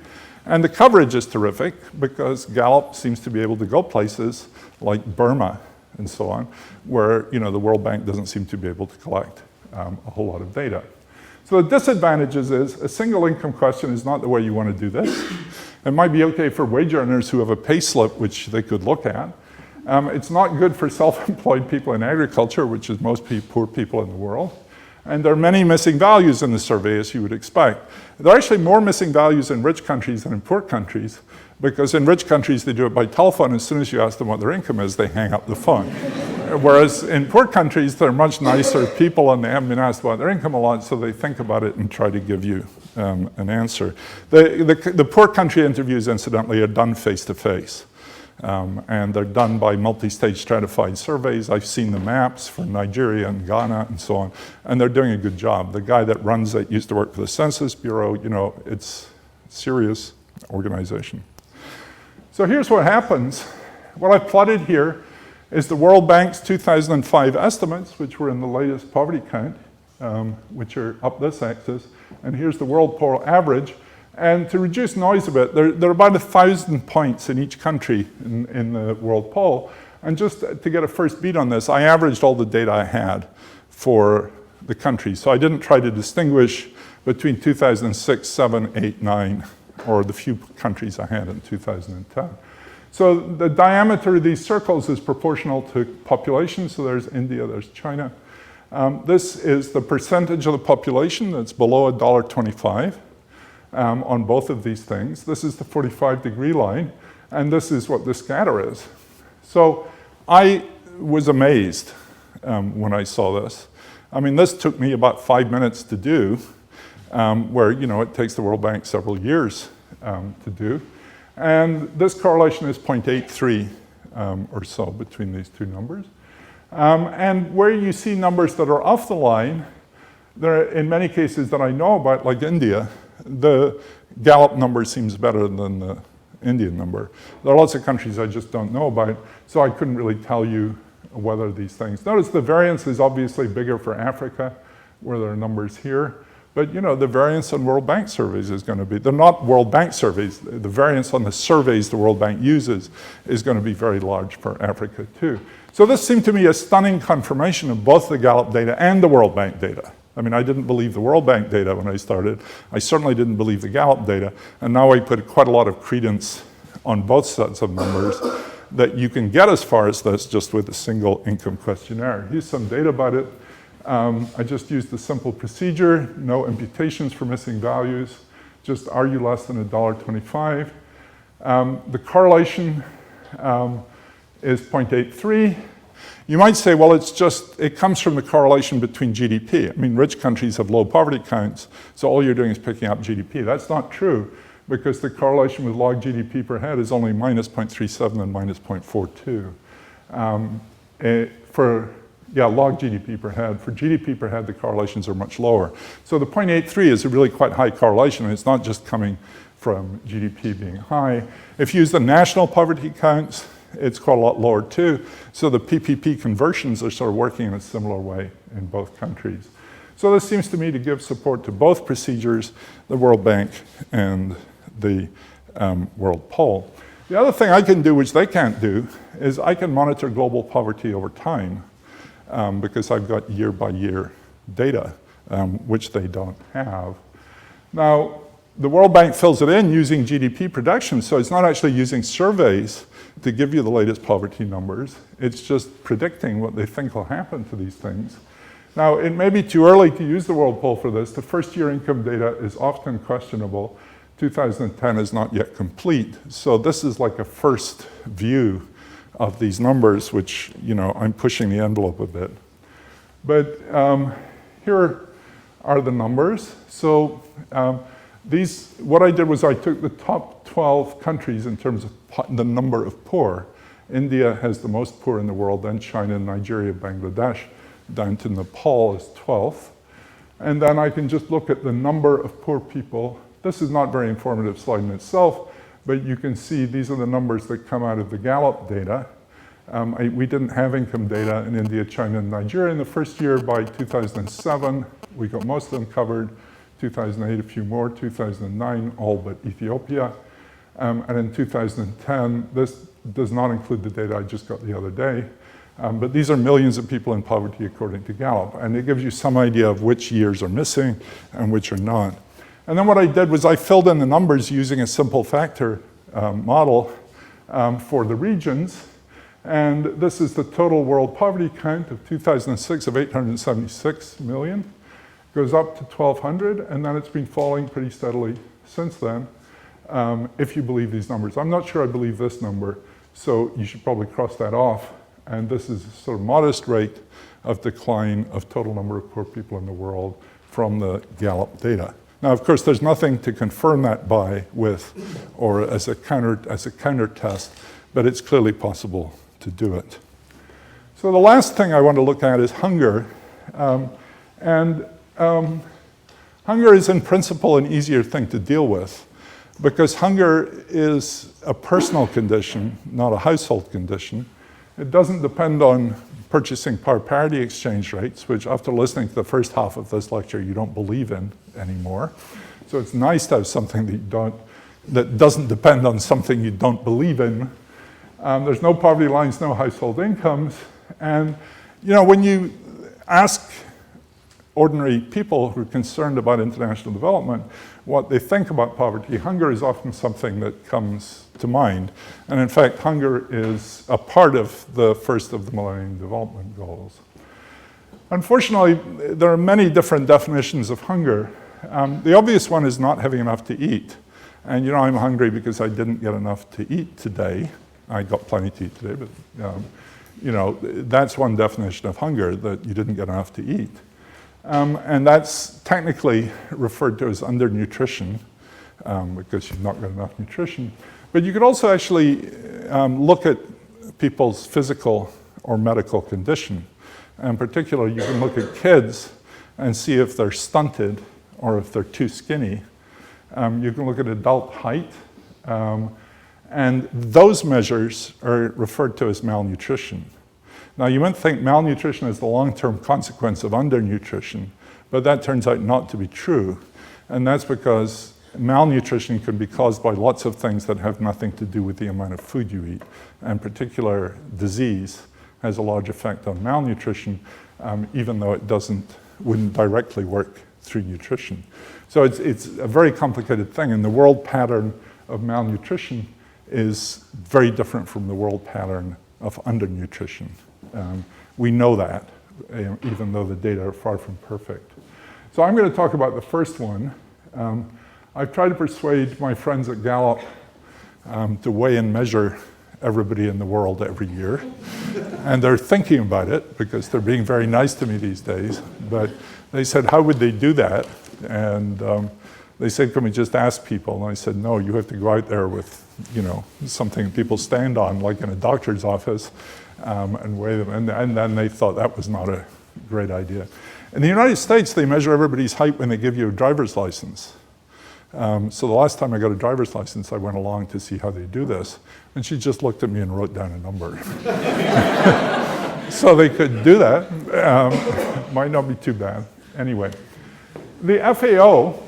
S3: And the coverage is terrific because Gallup seems to be able to go places like Burma and so on, where, the World Bank doesn't seem to be able to collect a whole lot of data. So the disadvantages is a single income question is not the way you want to do this. It might be okay for wage earners who have a pay slip, which they could look at. It's not good for self-employed people in agriculture, which is most poor people in the world. And there are many missing values in the survey, as you would expect. There are actually more missing values in rich countries than in poor countries, because in rich countries, they do it by telephone. As soon as you ask them what their income is, they hang up the phone. Whereas in poor countries, they're much nicer people, and they haven't been asked about their income a lot, so they think about it and try to give you an answer. The poor country interviews, incidentally, are done face-to-face. And they're done by multi-stage stratified surveys. I've seen the maps for Nigeria and Ghana and so on, and they're doing a good job. The guy that runs it used to work for the Census Bureau. It's a serious organization. So here's what happens. What I've plotted here is the World Bank's 2005 estimates, which were in the latest poverty count, which are up this axis, and here's the world poor average. And to reduce noise a bit, there are about 1,000 points in each country in the world poll. And just to get a first beat on this, I averaged all the data I had for the countries. So I didn't try to distinguish between 2006, 7, 8, 9, or the few countries I had in 2010. So the diameter of these circles is proportional to population. So there's India, there's China. This is the percentage of the population that's below $1.25. On both of these things. This is the 45-degree line, and this is what the scatter is. So I was amazed when I saw this. I mean, this took me about 5 minutes to do, where, it takes the World Bank several years to do. And this correlation is 0.83 or so between these two numbers. And where you see numbers that are off the line, there are, in many cases that I know about, like India, the Gallup number seems better than the Indian number. There are lots of countries I just don't know about, so I couldn't really tell you whether these things. Notice the variance is obviously bigger for Africa, where there are numbers here. But the variance on World Bank surveys is going to be, they're not World Bank surveys, the variance on the surveys the World Bank uses is going to be very large for Africa too. So this seemed to me a stunning confirmation of both the Gallup data and the World Bank data. I mean, I didn't believe the World Bank data when I started. I certainly didn't believe the Gallup data. And now I put quite a lot of credence on both sets of numbers that you can get as far as this just with a single income questionnaire. Here's some data about it. I just used the simple procedure, no imputations for missing values, just are you less than $1.25. The correlation is 0.83. You might say, well, it comes from the correlation between GDP. I mean, rich countries have low poverty counts, so all you're doing is picking up GDP. That's not true, because the correlation with log GDP per head is only minus 0.37 and minus 0.42. For Yeah, log GDP per head. For GDP per head, the correlations are much lower. So the 0.83 is a really quite high correlation, and it's not just coming from GDP being high. If you use the national poverty counts, it's quite a lot lower too. So the PPP conversions are sort of working in a similar way in both countries. So this seems to me to give support to both procedures, the World Bank and the World Poll. The other thing I can do, which they can't do, is I can monitor global poverty over time because I've got year-by-year data, which they don't have. Now, the World Bank fills it in using GDP production, so it's not actually using surveys to give you the latest poverty numbers. It's just predicting what they think will happen to these things. Now, it may be too early to use the World Poll for this. The first-year income data is often questionable. 2010 is not yet complete, so this is like a first view of these numbers, which, you know, I'm pushing the envelope a bit. But here are the numbers. So what I did was I took the top 12 countries in terms of the number of poor. India has the most poor in the world, then China, Nigeria, Bangladesh, down to Nepal is 12th. And then I can just look at the number of poor people. This is not a very informative slide in itself, but you can see these are the numbers that come out of the Gallup data. We didn't have income data in India, China, and Nigeria in the first year. By 2007, we got most of them covered. 2008, a few more. 2009, all but Ethiopia. And in 2010, this does not include the data I just got the other day. But these are millions of people in poverty according to Gallup. And it gives you some idea of which years are missing and which are not. And then what I did was I filled in the numbers using a simple factor model for the regions. And this is the total world poverty count of 2006 of 876 million. Goes up to 1,200, and then it's been falling pretty steadily since then, if you believe these numbers. I'm not sure I believe this number, so you should probably cross that off. And this is a sort of modest rate of decline of total number of poor people in the world from the Gallup data. Now, of course, there's nothing to confirm that by with or as a counter test, but it's clearly possible to do it. So the last thing I want to look at is hunger. Hunger is in principle an easier thing to deal with because hunger is a personal condition, not a household condition. It doesn't depend on purchasing power parity exchange rates, which after listening to the first half of this lecture, you don't believe in anymore. So it's nice to have something that doesn't depend on something you don't believe in. There's no poverty lines, no household incomes. And you know, when you ask ordinary people who are concerned about international development what they think about poverty, hunger is often something that comes to mind. And in fact, hunger is a part of the first of the Millennium Development Goals. Unfortunately, there are many different definitions of hunger. The obvious one is not having enough to eat. And you know, I'm hungry because I didn't get enough to eat today. I got plenty to eat today, but you know, that's one definition of hunger, that you didn't get enough to eat. And that's technically referred to as undernutrition because you've not got enough nutrition. But you could also actually look at people's physical or medical condition. In particular, you can look at kids and see if they're stunted or if they're too skinny. You can look at adult height. And those measures are referred to as malnutrition. Now, you might think malnutrition is the long-term consequence of undernutrition, but that turns out not to be true. And that's because malnutrition can be caused by lots of things that have nothing to do with the amount of food you eat. And particular disease has a large effect on malnutrition, even though it wouldn't directly work through nutrition. So it's a very complicated thing, and the world pattern of malnutrition is very different from the world pattern of undernutrition. We know that, even though the data are far from perfect. So I'm going to talk about the first one. I've tried to persuade my friends at Gallup to weigh and measure everybody in the world every year. And they're thinking about it because they're being very nice to me these days. But they said, how would they do that? And they said, can we just ask people? And I said, no, you have to go out there with, you know, something people stand on, like in a doctor's office, and weigh them. And then they thought that was not a great idea. In the United States, they measure everybody's height when they give you a driver's license. So the last time I got a driver's license, I went along to see how they do this. And she just looked at me and wrote down a number. So they could do that. Might not be too bad. Anyway, the FAO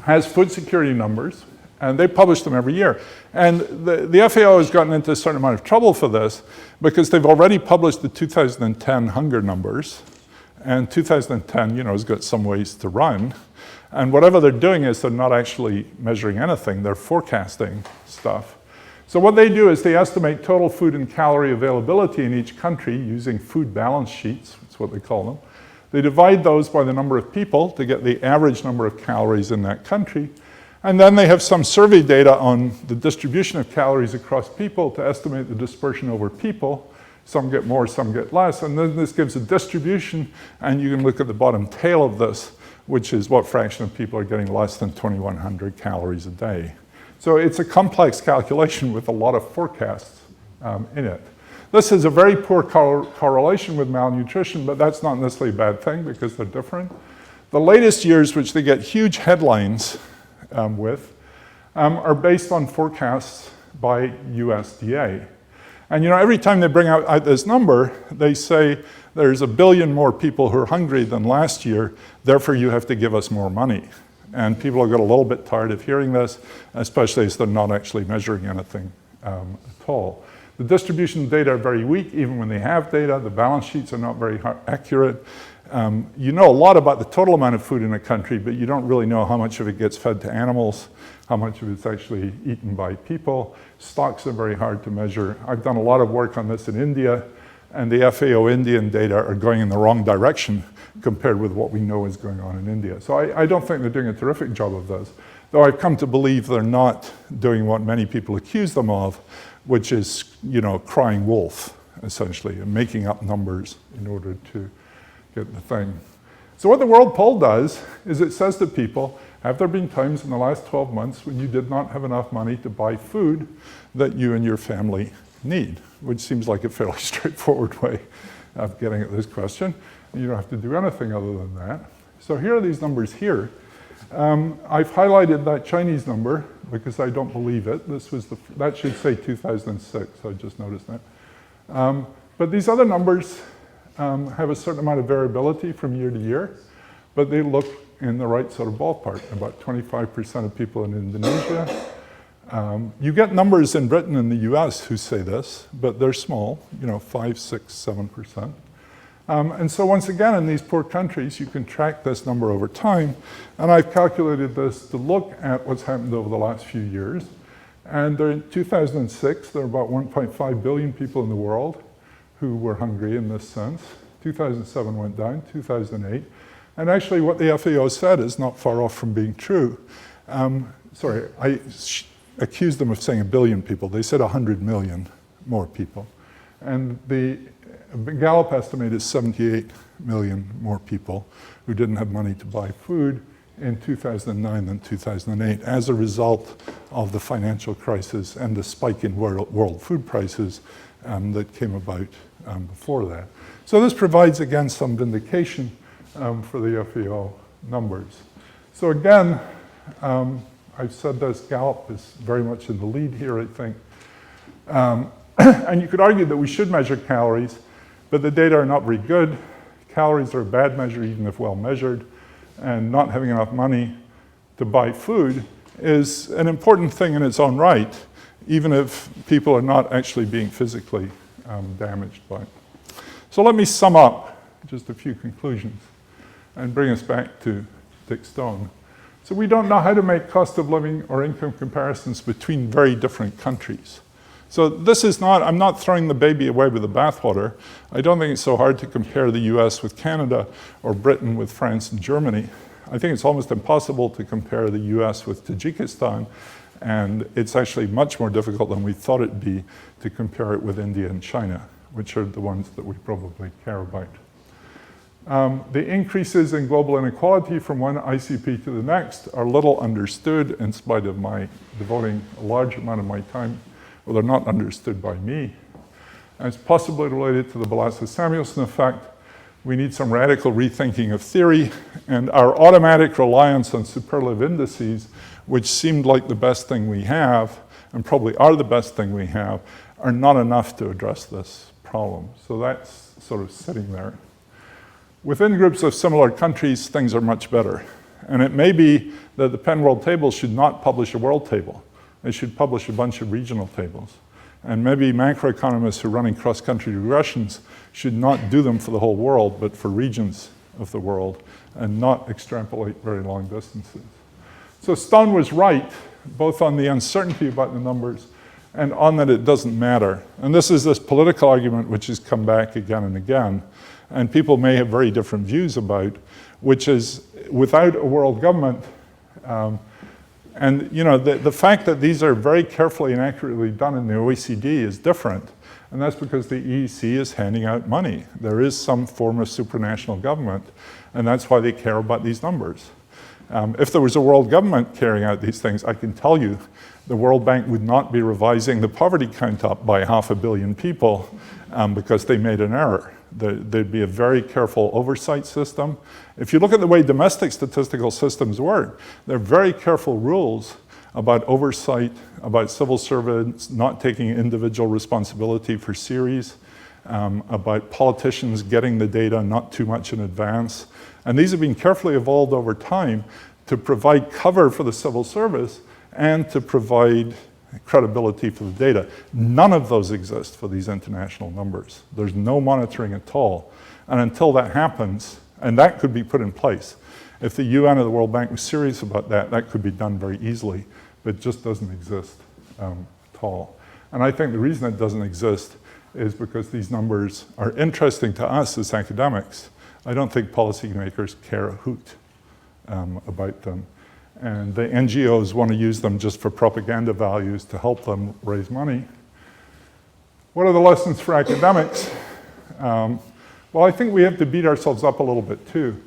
S3: has food security numbers, and they publish them every year. And the FAO has gotten into a certain amount of trouble for this because they've already published the 2010 hunger numbers. And 2010, has got some ways to run. And whatever they're doing is they're not actually measuring anything. They're forecasting stuff. So what they do is they estimate total food and calorie availability in each country using food balance sheets. That's what they call them. They divide those by the number of people to get the average number of calories in that country. And then they have some survey data on the distribution of calories across people to estimate the dispersion over people. Some get more, some get less. And then this gives a distribution, and you can look at the bottom tail of this, which is what fraction of people are getting less than 2,100 calories a day. So it's a complex calculation with a lot of forecasts in it. This is a very poor correlation with malnutrition, but that's not necessarily a bad thing because they're different. The latest years, which they get huge headlines with, are based on forecasts by USDA. And every time they bring out this number, they say there's 1 billion more people who are hungry than last year, therefore you have to give us more money. And people have got a little bit tired of hearing this, especially as they're not actually measuring anything at all. The distribution data are very weak, even when they have data. The balance sheets are not very accurate. You know a lot about the total amount of food in a country, but you don't really know how much of it gets fed to animals, how much of it's actually eaten by people. Stocks are very hard to measure. I've done a lot of work on this in India, and the FAO Indian data are going in the wrong direction compared with what we know is going on in India. So I don't think they're doing a terrific job of this, though I've come to believe they're not doing what many people accuse them of, which is, crying wolf, essentially, and making up numbers in order to get the thing. So what the World Poll does is it says to people, have there been times in the last 12 months when you did not have enough money to buy food that you and your family need? Which seems like a fairly straightforward way of getting at this question. You don't have to do anything other than that. So here are these numbers here. I've highlighted that Chinese number because I don't believe it. That should say 2006, I just noticed that. But these other numbers have a certain amount of variability from year to year, but they look in the right sort of ballpark. About 25% of people in Indonesia. You get numbers in Britain and the US who say this, but they're small, 5, 6, 7%. And so once again, in these poor countries, you can track this number over time. And I've calculated this to look at what's happened over the last few years. And in 2006, there were about 1.5 billion people in the world who were hungry in this sense. 2007 went down, 2008. And actually what the FAO said is not far off from being true. Sorry, I accused them of saying 1 billion people. They said 100 million more people. And the Gallup estimate is 78 million more people who didn't have money to buy food in 2009 than 2008 as a result of the financial crisis and the spike in world food prices that came about before that. So this provides, again, some vindication for the FAO numbers. So again, I've said this, Gallup is very much in the lead here, I think. And you could argue that we should measure calories, but the data are not very good. Calories are a bad measure, even if well measured, and not having enough money to buy food is an important thing in its own right, even if people are not actually being physically damaged by it. So let me sum up just a few conclusions and bring us back to Dick Stone. So we don't know how to make cost of living or income comparisons between very different countries. So this is not, I'm not throwing the baby away with the bathwater. I don't think it's so hard to compare the US with Canada or Britain with France and Germany. I think it's almost impossible to compare the US with Tajikistan, and it's actually much more difficult than we thought it'd be to compare it with India and China, which are the ones that we probably care about. The increases in global inequality from one ICP to the next are little understood in spite of my devoting a large amount of my time. Well, they're not understood by me. and it's possibly related to the Balassa-Samuelson effect. We need some radical rethinking of theory, and our automatic reliance on superlative indices, which seemed like the best thing we have, and probably are the best thing we have, are not enough to address this problem. So that's sort of sitting there. Within groups of similar countries, things are much better. And it may be that the Penn World Table should not publish a world table. They should publish a bunch of regional tables. And maybe macroeconomists who are running cross-country regressions should not do them for the whole world, but for regions of the world, and not extrapolate very long distances. So Stone was right, both on the uncertainty about the numbers and on that it doesn't matter. And this is this political argument which has come back again and again, and people may have very different views about, which is without a world government, and you know, the fact that these are very carefully and accurately done in the OECD is different, and that's because the EEC is handing out money. There is some form of supranational government, and that's why they care about these numbers. If there was a world government carrying out these things, I can tell you the World Bank would not be revising the poverty count up by 500 million people because they made an error. There'd be a very careful oversight system. If you look at the way domestic statistical systems work, there are very careful rules about oversight, about civil servants not taking individual responsibility for series, about politicians getting the data not too much in advance. And these have been carefully evolved over time to provide cover for the civil service and to provide credibility for the data. None of those exist for these international numbers. There's no monitoring at all. And until that happens, and that could be put in place, if the UN or the World Bank was serious about that, that could be done very easily, but it just doesn't exist at all. And I think the reason it doesn't exist is because these numbers are interesting to us as academics. I don't think policymakers care a hoot about them. And the NGOs want to use them just for propaganda values to help them raise money. What are the lessons for academics? Well, I think we have to beat ourselves up a little bit too.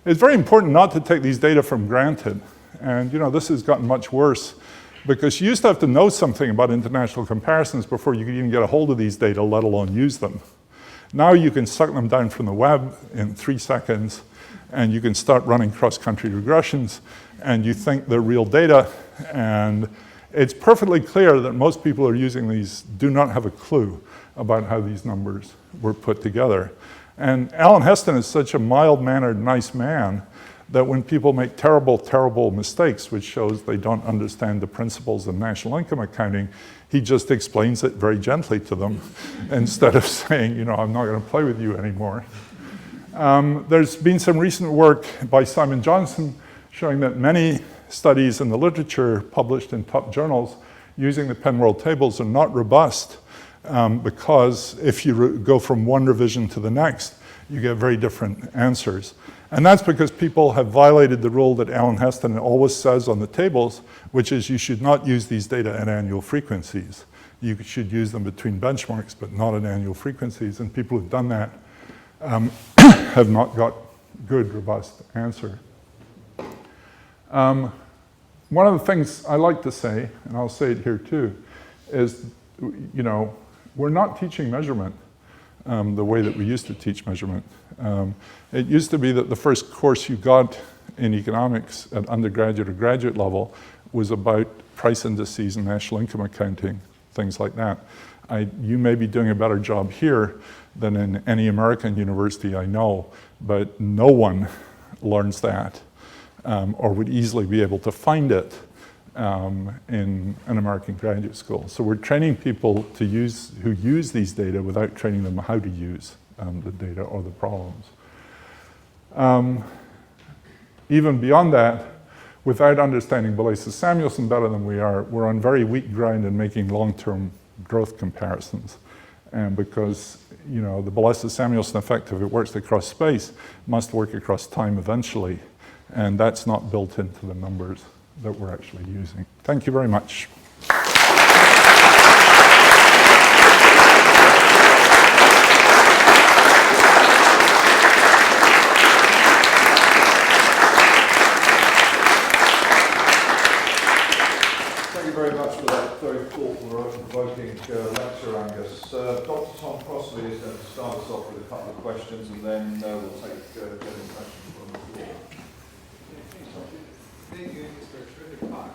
S3: It's very important not to take these data for granted. And you know, this has gotten much worse because you used to have to know something about international comparisons before you could even get a hold of these data, let alone use them. Now you can suck them down from the web in 3 seconds, and you can start running cross-country regressions, and you think they're real data, and it's perfectly clear that most people who are using these do not have a clue about how these numbers were put together. And Alan Heston is such a mild-mannered, nice man that when people make terrible, terrible mistakes, which shows they don't understand the principles of national income accounting, he just explains it very gently to them instead of saying, you know, I'm not going to play with you anymore. There's been some recent work by Simon Johnson showing that many studies in the literature published in top journals using the Penn World Tables are not robust because if you go from one revision to the next, you get very different answers. And that's because people have violated the rule that Alan Heston always says on the tables, which is you should not use these data at annual frequencies. You should use them between benchmarks, but not at annual frequencies. And people who've done that have not got good, robust answer. One of the things I like to say, and I'll say it here too, is, you know, we're not teaching measurement the way that we used to teach measurement. It used to be that the first course you got in economics at undergraduate or graduate level was about price indices and national income accounting, things like that. You may be doing a better job here than in any American university I know, but no one learns that or would easily be able to find it in an American graduate school. So we're training people who use these data without training them how to use the data or the problems. Even beyond that, without understanding Balassa-Samuelson better than we are, we're on very weak ground in making long-term growth comparisons. And because, you know, the Balassa-Samuelson effect, if it works across space, must work across time eventually. And that's not built into the numbers that we're actually using. Thank you very much.
S2: Thank you very much for that very thoughtful and provoking lecture, Angus. Dr. Dr. Tom Crossley is going to start us off with a couple of questions, and then we'll take general questions from the floor.
S4: Thank you, Angus, for a terrific talk.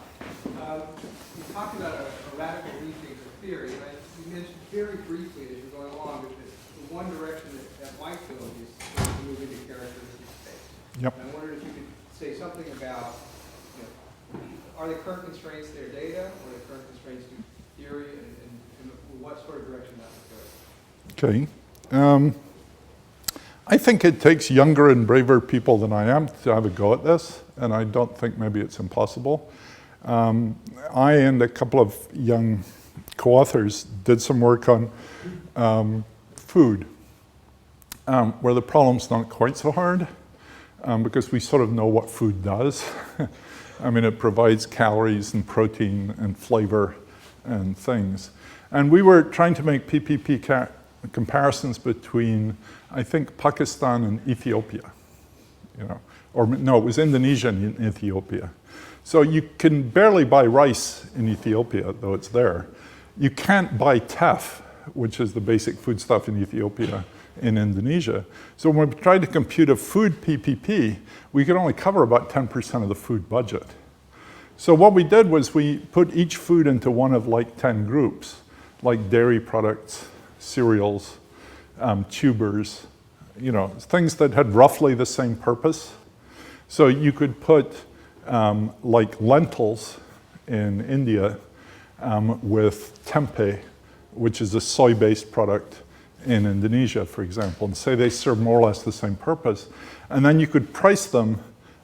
S4: You talked about a radical rethink of theory, and you mentioned very briefly as you're going along that the one direction that might go is to move into characteristic space.
S3: Yep.
S4: And I wondered if you could say something about, are the current constraints their data, or the current constraints to theory, and what sort of direction that would
S3: Okay.
S4: go?
S3: I think it takes younger and braver people than I am to have a go at this, and I don't think maybe it's impossible. I and a couple of young co-authors did some work on food, where the problem's not quite so hard, because we sort of know what food does. I mean, it provides calories and protein and flavor and things. And we were trying to make PPP comparisons between, I think, Pakistan and Ethiopia, or no, it was Indonesia and Ethiopia. So you can barely buy rice in Ethiopia, though it's there. You can't buy teff, which is the basic foodstuff in Ethiopia, in Indonesia. So when we tried to compute a food PPP, we could only cover about 10% of the food budget. So what we did was we put each food into one of like 10 groups, like dairy products, cereals, tubers, things that had roughly the same purpose. So you could put like lentils in India with tempeh, which is a soy-based product in Indonesia, for example, and say they serve more or less the same purpose. And then you could price them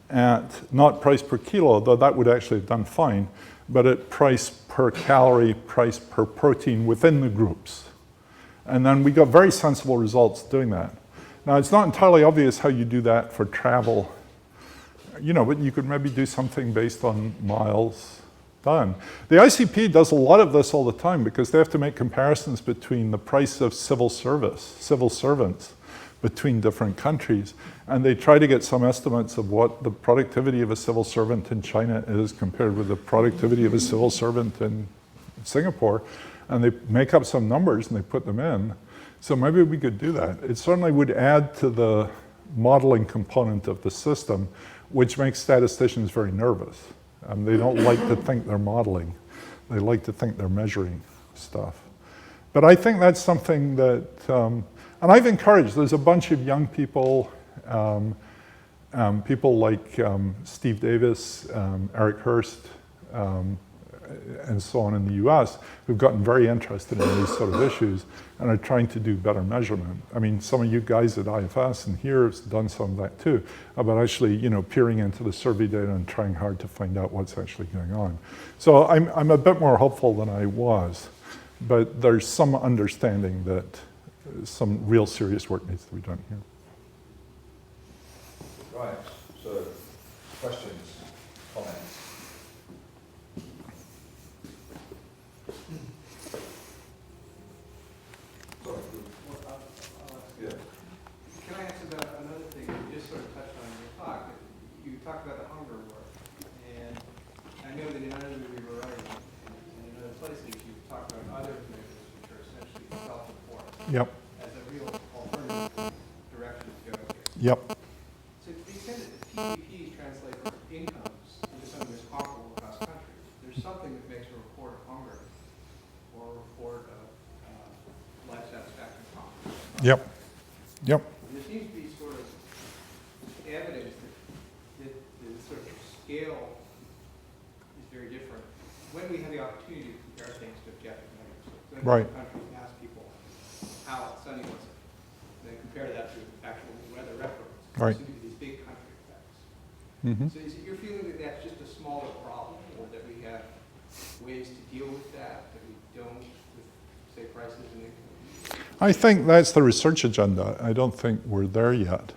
S3: at, not price per kilo, though that would actually have done fine, but at price per calorie, price per protein within the groups. And then we got very sensible results doing that. Now, it's not entirely obvious how you do that for travel, but you could maybe do something based on miles done. The ICP does a lot of this all the time because they have to make comparisons between the price of civil servants between different countries. And they try to get some estimates of what the productivity of a civil servant in China is compared with the productivity of a civil servant in Singapore. And they make up some numbers and they put them in. So maybe we could do that. It certainly would add to the modeling component of the system, which makes statisticians very nervous. They don't like to think they're modeling. They like to think they're measuring stuff. But I think that's something that, and I've encouraged, there's a bunch of young people, people like Steve Davis, Eric Hurst, and so on in the US, who've gotten very interested in these sort of issues and are trying to do better measurement. I mean, some of you guys at IFS and here have done some of that too, about actually, peering into the survey data and trying hard to find out what's actually going on. So I'm a bit more hopeful than I was, but there's some understanding that some real serious work needs to be done here.
S2: Right, so questions, comments?
S4: Can I ask about another thing you just sort of touched on in your talk? You talked about the hunger war, and I know that in other rewriting and in other places you've talked about other measures which are essentially self-important as a real alternative direction to go here.
S3: Yep.
S4: So to the extent that the PPPs translate from incomes into something that's comparable across countries, there's something that makes a report of hunger or a report of life satisfaction comparable.
S3: Yep. Yep.
S4: And there seems to be sort of evidence that the sort of scale is very different when we have the opportunity to compare things to objective measures. So in
S3: Right.
S4: different countries, we ask people how sunny was it, and then compare that to actual weather records.
S3: Right.
S4: There seem to be these big country effects.
S3: Mm-hmm.
S4: So is it your feeling that that's just a smaller problem, or that we have ways to deal with that we don't with, say, prices and income?
S3: I think that's the research agenda. I don't think we're there yet.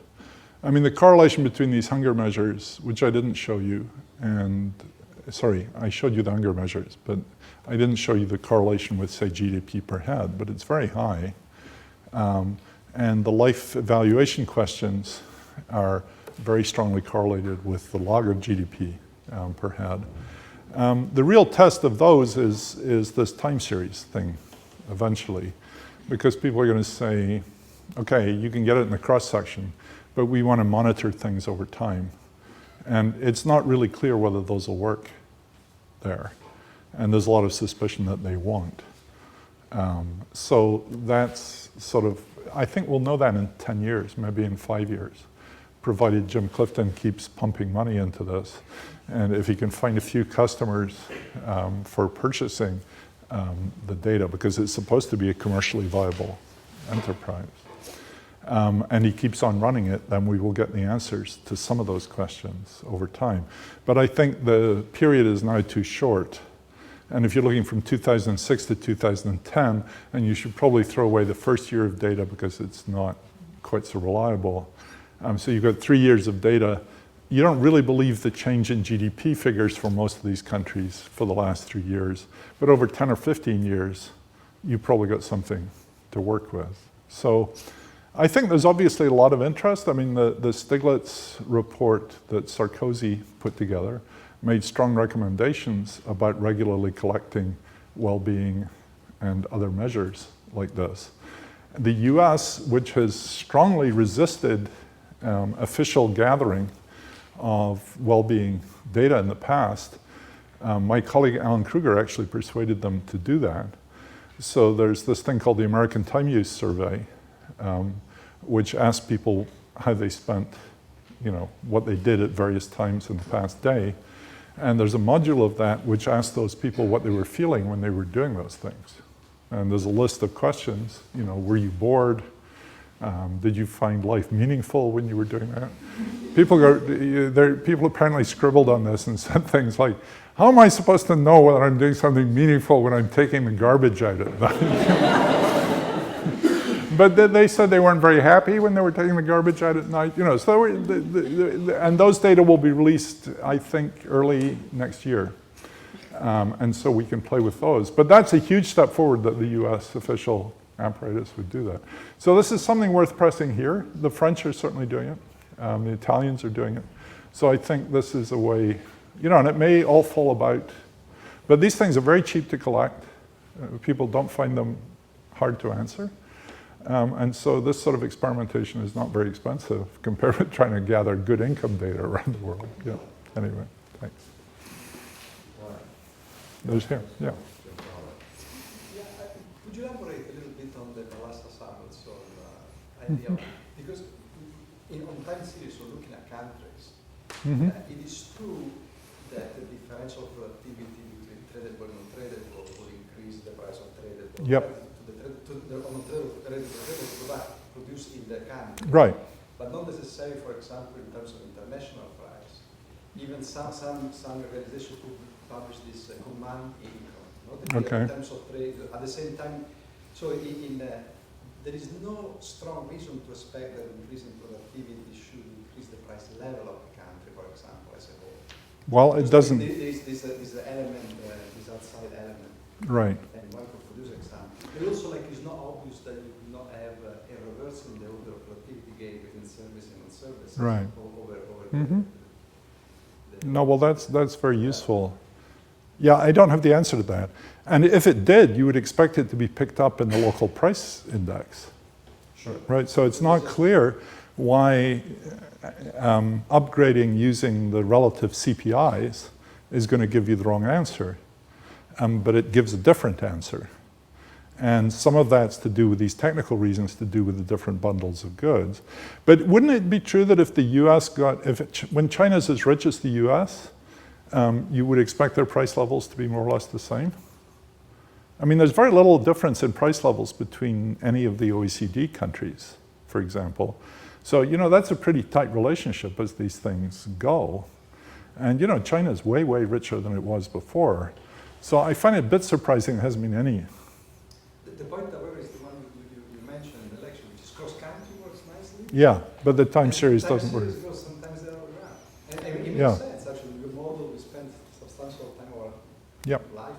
S3: I mean, the correlation between these hunger measures, which I didn't show you, and, sorry, I showed you the hunger measures, but I didn't show you the correlation with, say, GDP per head, but it's very high. And the life evaluation questions are very strongly correlated with the log of GDP per head. The real test of those is this time series thing, eventually. because people are going to say, okay, you can get it in the cross-section, but we want to monitor things over time. And it's not really clear whether those will work there. And there's a lot of suspicion that they won't. So that's sort of, I think we'll know that in 10 years, maybe in 5 years, provided Jim Clifton keeps pumping money into this. And if he can find a few customers for purchasing the data, because it's supposed to be a commercially viable enterprise. And he keeps on running it, then we will get the answers to some of those questions over time. But I think the period is now too short. And if you're looking from 2006 to 2010, and you should probably throw away the first year of data because it's not quite so reliable. So you've got 3 years of data. You don't really believe the change in GDP figures for most of these countries for the last 3 years. But over 10 or 15 years, you probably got something to work with. So I think there's obviously a lot of interest. I mean, the Stiglitz report that Sarkozy put together made strong recommendations about regularly collecting well-being and other measures like this. The US, which has strongly resisted official gathering of well-being data in the past, my colleague Alan Kruger actually persuaded them to do that. So there's this thing called the American Time Use Survey, which asks people how they spent, what they did at various times in the past day. And there's a module of that which asks those people what they were feeling when they were doing those things. And there's a list of questions, were you bored? Did you find life meaningful when you were doing that? People apparently scribbled on this and said things like, how am I supposed to know whether I'm doing something meaningful when I'm taking the garbage out at night? But they said they weren't very happy when they were taking the garbage out at night. So and those data will be released, I think, early next year. And so we can play with those. But that's a huge step forward that the US official apparatus would do that. So this is something worth pressing here. The French are certainly doing it. The Italians are doing it. So I think this is a way, and it may all fall about. But these things are very cheap to collect. People don't find them hard to answer. And so this sort of experimentation is not very expensive compared with trying to gather good income data around the world. Yeah. Anyway, thanks. There's here. Yeah.
S5: Could you elaborate a little bit on the last assumptions idea? Because on time series, we're looking at countries. It is true that the differential productivity between tradable and non-tradable will increase the price of tradable.
S3: Yep.
S5: The non-tradable product produced in the country.
S3: Right.
S5: But not necessarily, for example, in terms of international price. Even some organizations who publish this command income, in terms of trade. At the same time, so there is no strong reason to expect that increasing productivity should increase the price level of the country, for example, as a whole.
S3: Well, it doesn't.
S5: This element, this outside element.
S3: Right.
S5: And one could produce example. But also, it's not obvious that you do not have a reversal in the order of productivity gain between service and non-service.
S3: Right.
S5: Over
S3: No, well, that's very useful. Yeah, I don't have the answer to that. And if it did, you would expect it to be picked up in the local price index.
S5: Sure.
S3: Right, so it's not clear why upgrading using the relative CPIs is going to give you the wrong answer. But it gives a different answer. And some of that's to do with these technical reasons to do with the different bundles of goods. But wouldn't it be true that if the US when China's as rich as the US, you would expect their price levels to be more or less the same? I mean, there's very little difference in price levels between any of the OECD countries, for example. So, that's a pretty tight relationship as these things go. And, China's way, way richer than it was before. So I find it a bit surprising there hasn't been any.
S5: The point, however, is the one you mentioned in the lecture, which is cross-country works nicely.
S3: Yeah, but the time series doesn't work.
S5: Sometimes the other way around. And it
S3: Yeah.
S5: makes sense, actually. The model, we spent substantial time of our life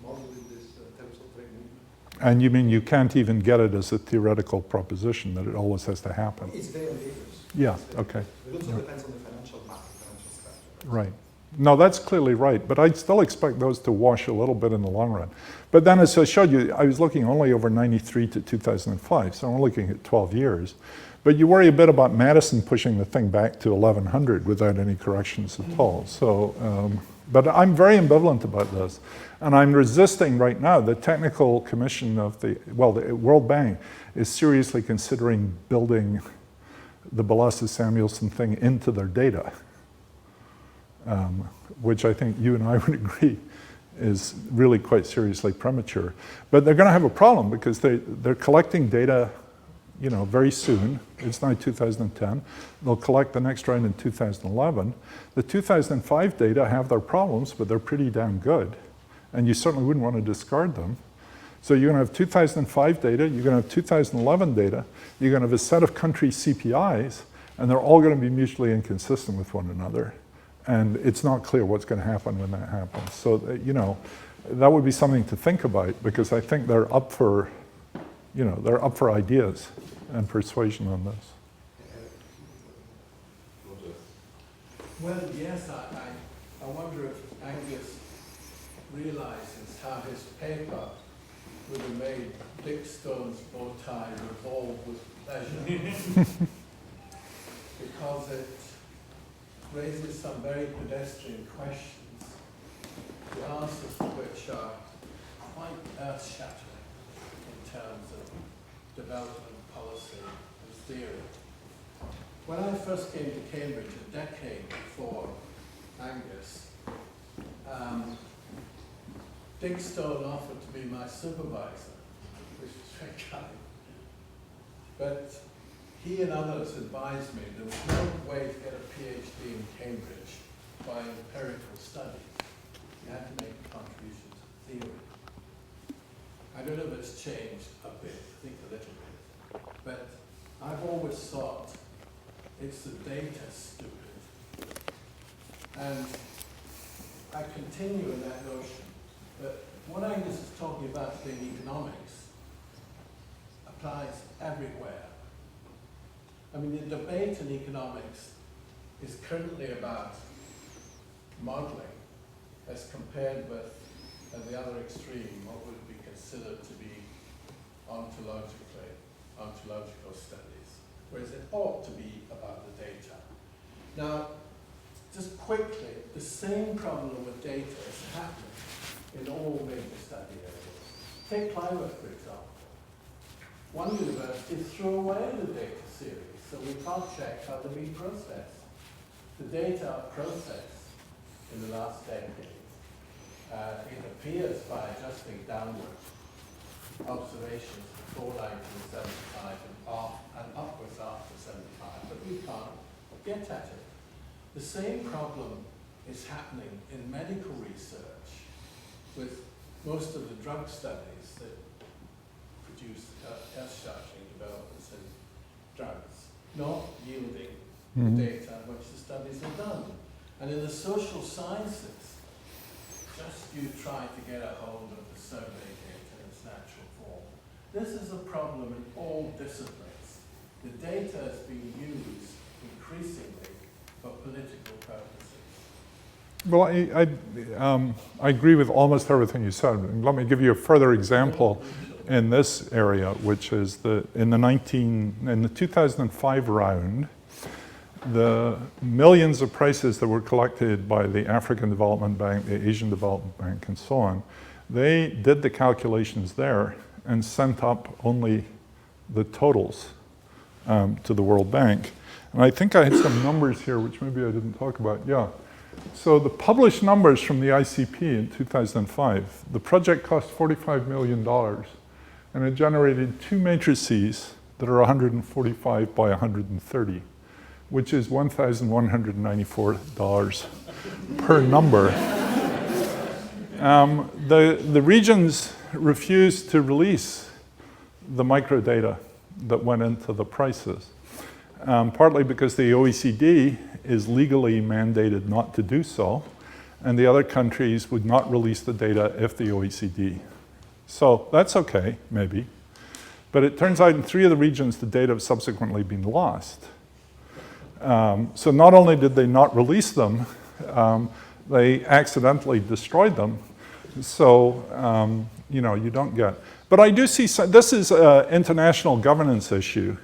S5: modeling this terms of trade movement.
S3: And you mean you can't even get it as a theoretical proposition that it always has to happen?
S5: It's very ambiguous.
S3: Yeah, okay.
S5: It also depends on the financial market, financial structure.
S3: Right, No, that's clearly right, but I'd still expect those to wash a little bit in the long run. But then, as I showed you, I was looking only over 93 to 2005, so I'm looking at 12 years. But you worry a bit about Madison pushing the thing back to 1100 without any corrections at all. So, but I'm very ambivalent about this. And I'm resisting right now the technical commission of the World Bank is seriously considering building the Balassa-Samuelson thing into their data, which I think you and I would agree is really quite seriously premature. But they're going to have a problem because they're collecting data, you know, very soon. It's now 2010. They'll collect the next round in 2011. The 2005 data have their problems, but they're pretty damn good. And you certainly wouldn't want to discard them. So you're going to have 2005 data, you're going to have 2011 data, you're going to have a set of country CPIs, and they're all going to be mutually inconsistent with one another. And it's not clear what's going to happen when that happens. So, you know, that would be something to think about, because I think they're up for, you know, they're up for ideas and persuasion on this.
S6: Well, yes, I wonder if Angus realizes how his paper would have made Dick Stone's bow tie revolve with pleasure. Because it raises some very pedestrian questions, the answers to which are quite earth-shattering in terms of development policy and theory. When I first came to Cambridge a decade before Angus, Dick Stone offered to be my supervisor, which was very kind. But he and others advised me there was no way to get a PhD in Cambridge by empirical studies. You had to make a contribution to theory. I don't know if it's changed a bit, I think a little bit. But I've always thought it's the data stupid. And I continue in that notion. But what Angus is talking about in economics applies everywhere. I mean, the debate in economics is currently about modeling as compared with, at the other extreme, what would be considered to be ontological studies, whereas it ought to be about the data. Now, just quickly, the same problem with data is happening in all major study areas. Take climate, for example. One university threw away the data series, so we can't check how they're being processed. The data are processed in the last decade. It appears by adjusting downward observations before 1975 and upwards after 75, but we can't get at it. The same problem is happening in medical research with most of the drug studies that produce earth-shattering developments in drugs, not yielding the data on which the studies are done. And in the social sciences, just you try to get a hold of the survey data in its natural form. This is a problem in all disciplines. The data is being used increasingly for political purposes.
S3: Well, I agree with almost everything you said. Let me give you a further example in this area, which is in the 2005 round, the millions of prices that were collected by the African Development Bank, the Asian Development Bank, and so on, they did the calculations there and sent up only the totals to the World Bank. And I think I had some numbers here, which maybe I didn't talk about. Yeah. So the published numbers from the ICP in 2005, the project cost $45 million, and it generated two matrices that are 145 by 130, which is $1,194 per number. The regions refused to release the microdata that went into the prices, partly because the OECD is legally mandated not to do so, and the other countries would not release the data if the OECD. So that's okay, maybe. But it turns out in 3 of the regions, the data have subsequently been lost. So not only did they not release them, they accidentally destroyed them. So, you know, you don't get. But I do see, this is an international governance issue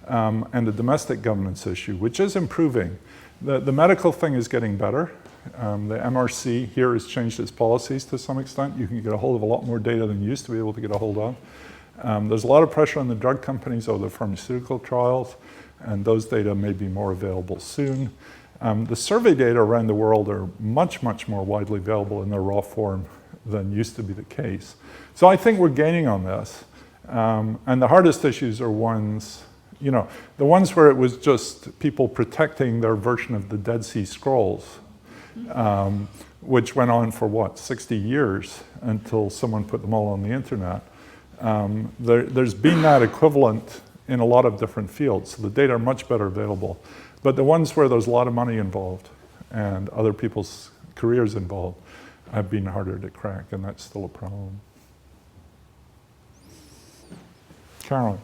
S3: and a domestic governance issue, which is improving. The medical thing is getting better. The MRC here has changed its policies to some extent. You can get a hold of a lot more data than you used to be able to get a hold of. There's a lot of pressure on the drug companies over the pharmaceutical trials, and those data may be more available soon. The survey data around the world are much, much more widely available in their raw form than used to be the case. So I think we're gaining on this. And the hardest issues are ones, you know, the ones where it was just people protecting their version of the Dead Sea Scrolls, which went on for what, 60 years until someone put them all on the internet. There's been that equivalent in a lot of different fields, so the data are much better available. But the ones where there's a lot of money involved and other people's careers involved have been harder to crack, and that's still a problem. Carolyn.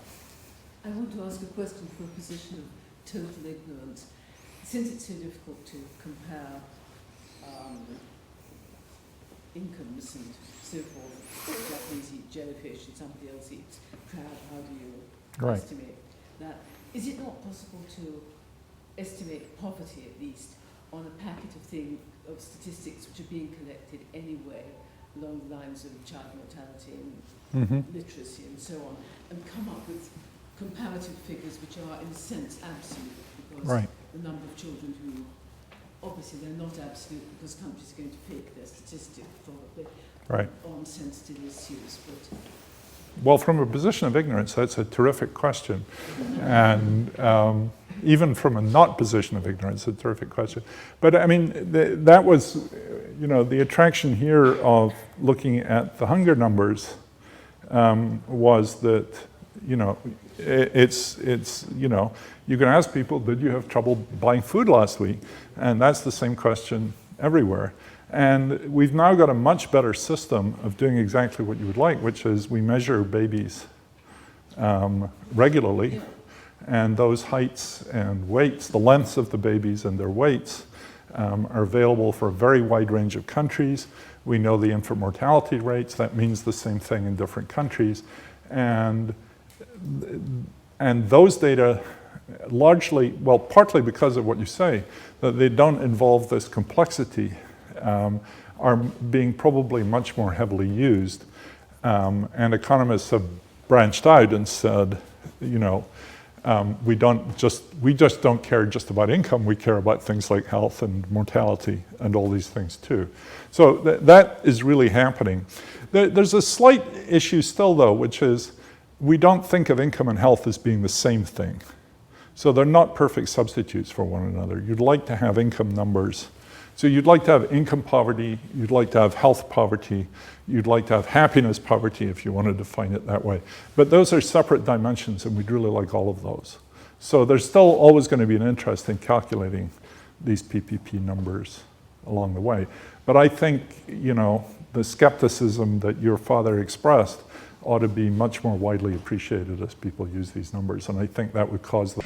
S7: I want to ask a question from a position of total ignorance. Since it's so difficult to compare incomes and so forth, Japanese eat jellyfish and somebody else eats crab, how do you estimate that? Is it not possible to estimate poverty at least on a packet of statistics which are being collected anyway along the lines of child mortality and literacy and so on, and come up with comparative figures which are in a sense absolute, because the number of children who, obviously they're not absolute because countries are going to pick their statistic probably on sensitive issues. But
S3: well, from a position of ignorance, that's a terrific question. And even from a not position of ignorance, a terrific question. But I mean, that was, you know, the attraction here of looking at the hunger numbers was that, you know, it's you know, you can ask people, did you have trouble buying food last week? And that's the same question everywhere. And we've now got a much better system of doing exactly what you would like, which is we measure babies regularly, and those heights and weights, the lengths of the babies and their weights are available for a very wide range of countries. We know the infant mortality rates. That means the same thing in different countries. And those data largely, well, partly because of what you say, that they don't involve this complexity, are being probably much more heavily used. And economists have branched out and said, you know, we just don't care just about income, we care about things like health and mortality and all these things too. So that is really happening. There's a slight issue still though, which is we don't think of income and health as being the same thing. So they're not perfect substitutes for one another. You'd like to have income numbers. So you'd like to have income poverty, you'd like to have health poverty, you'd like to have happiness poverty if you want to define it that way. But those are separate dimensions and we'd really like all of those. So there's still always going to be an interest in calculating these PPP numbers along the way. But I think, you know, the skepticism that your father expressed ought to be much more widely appreciated as people use these numbers, and I think that would cause the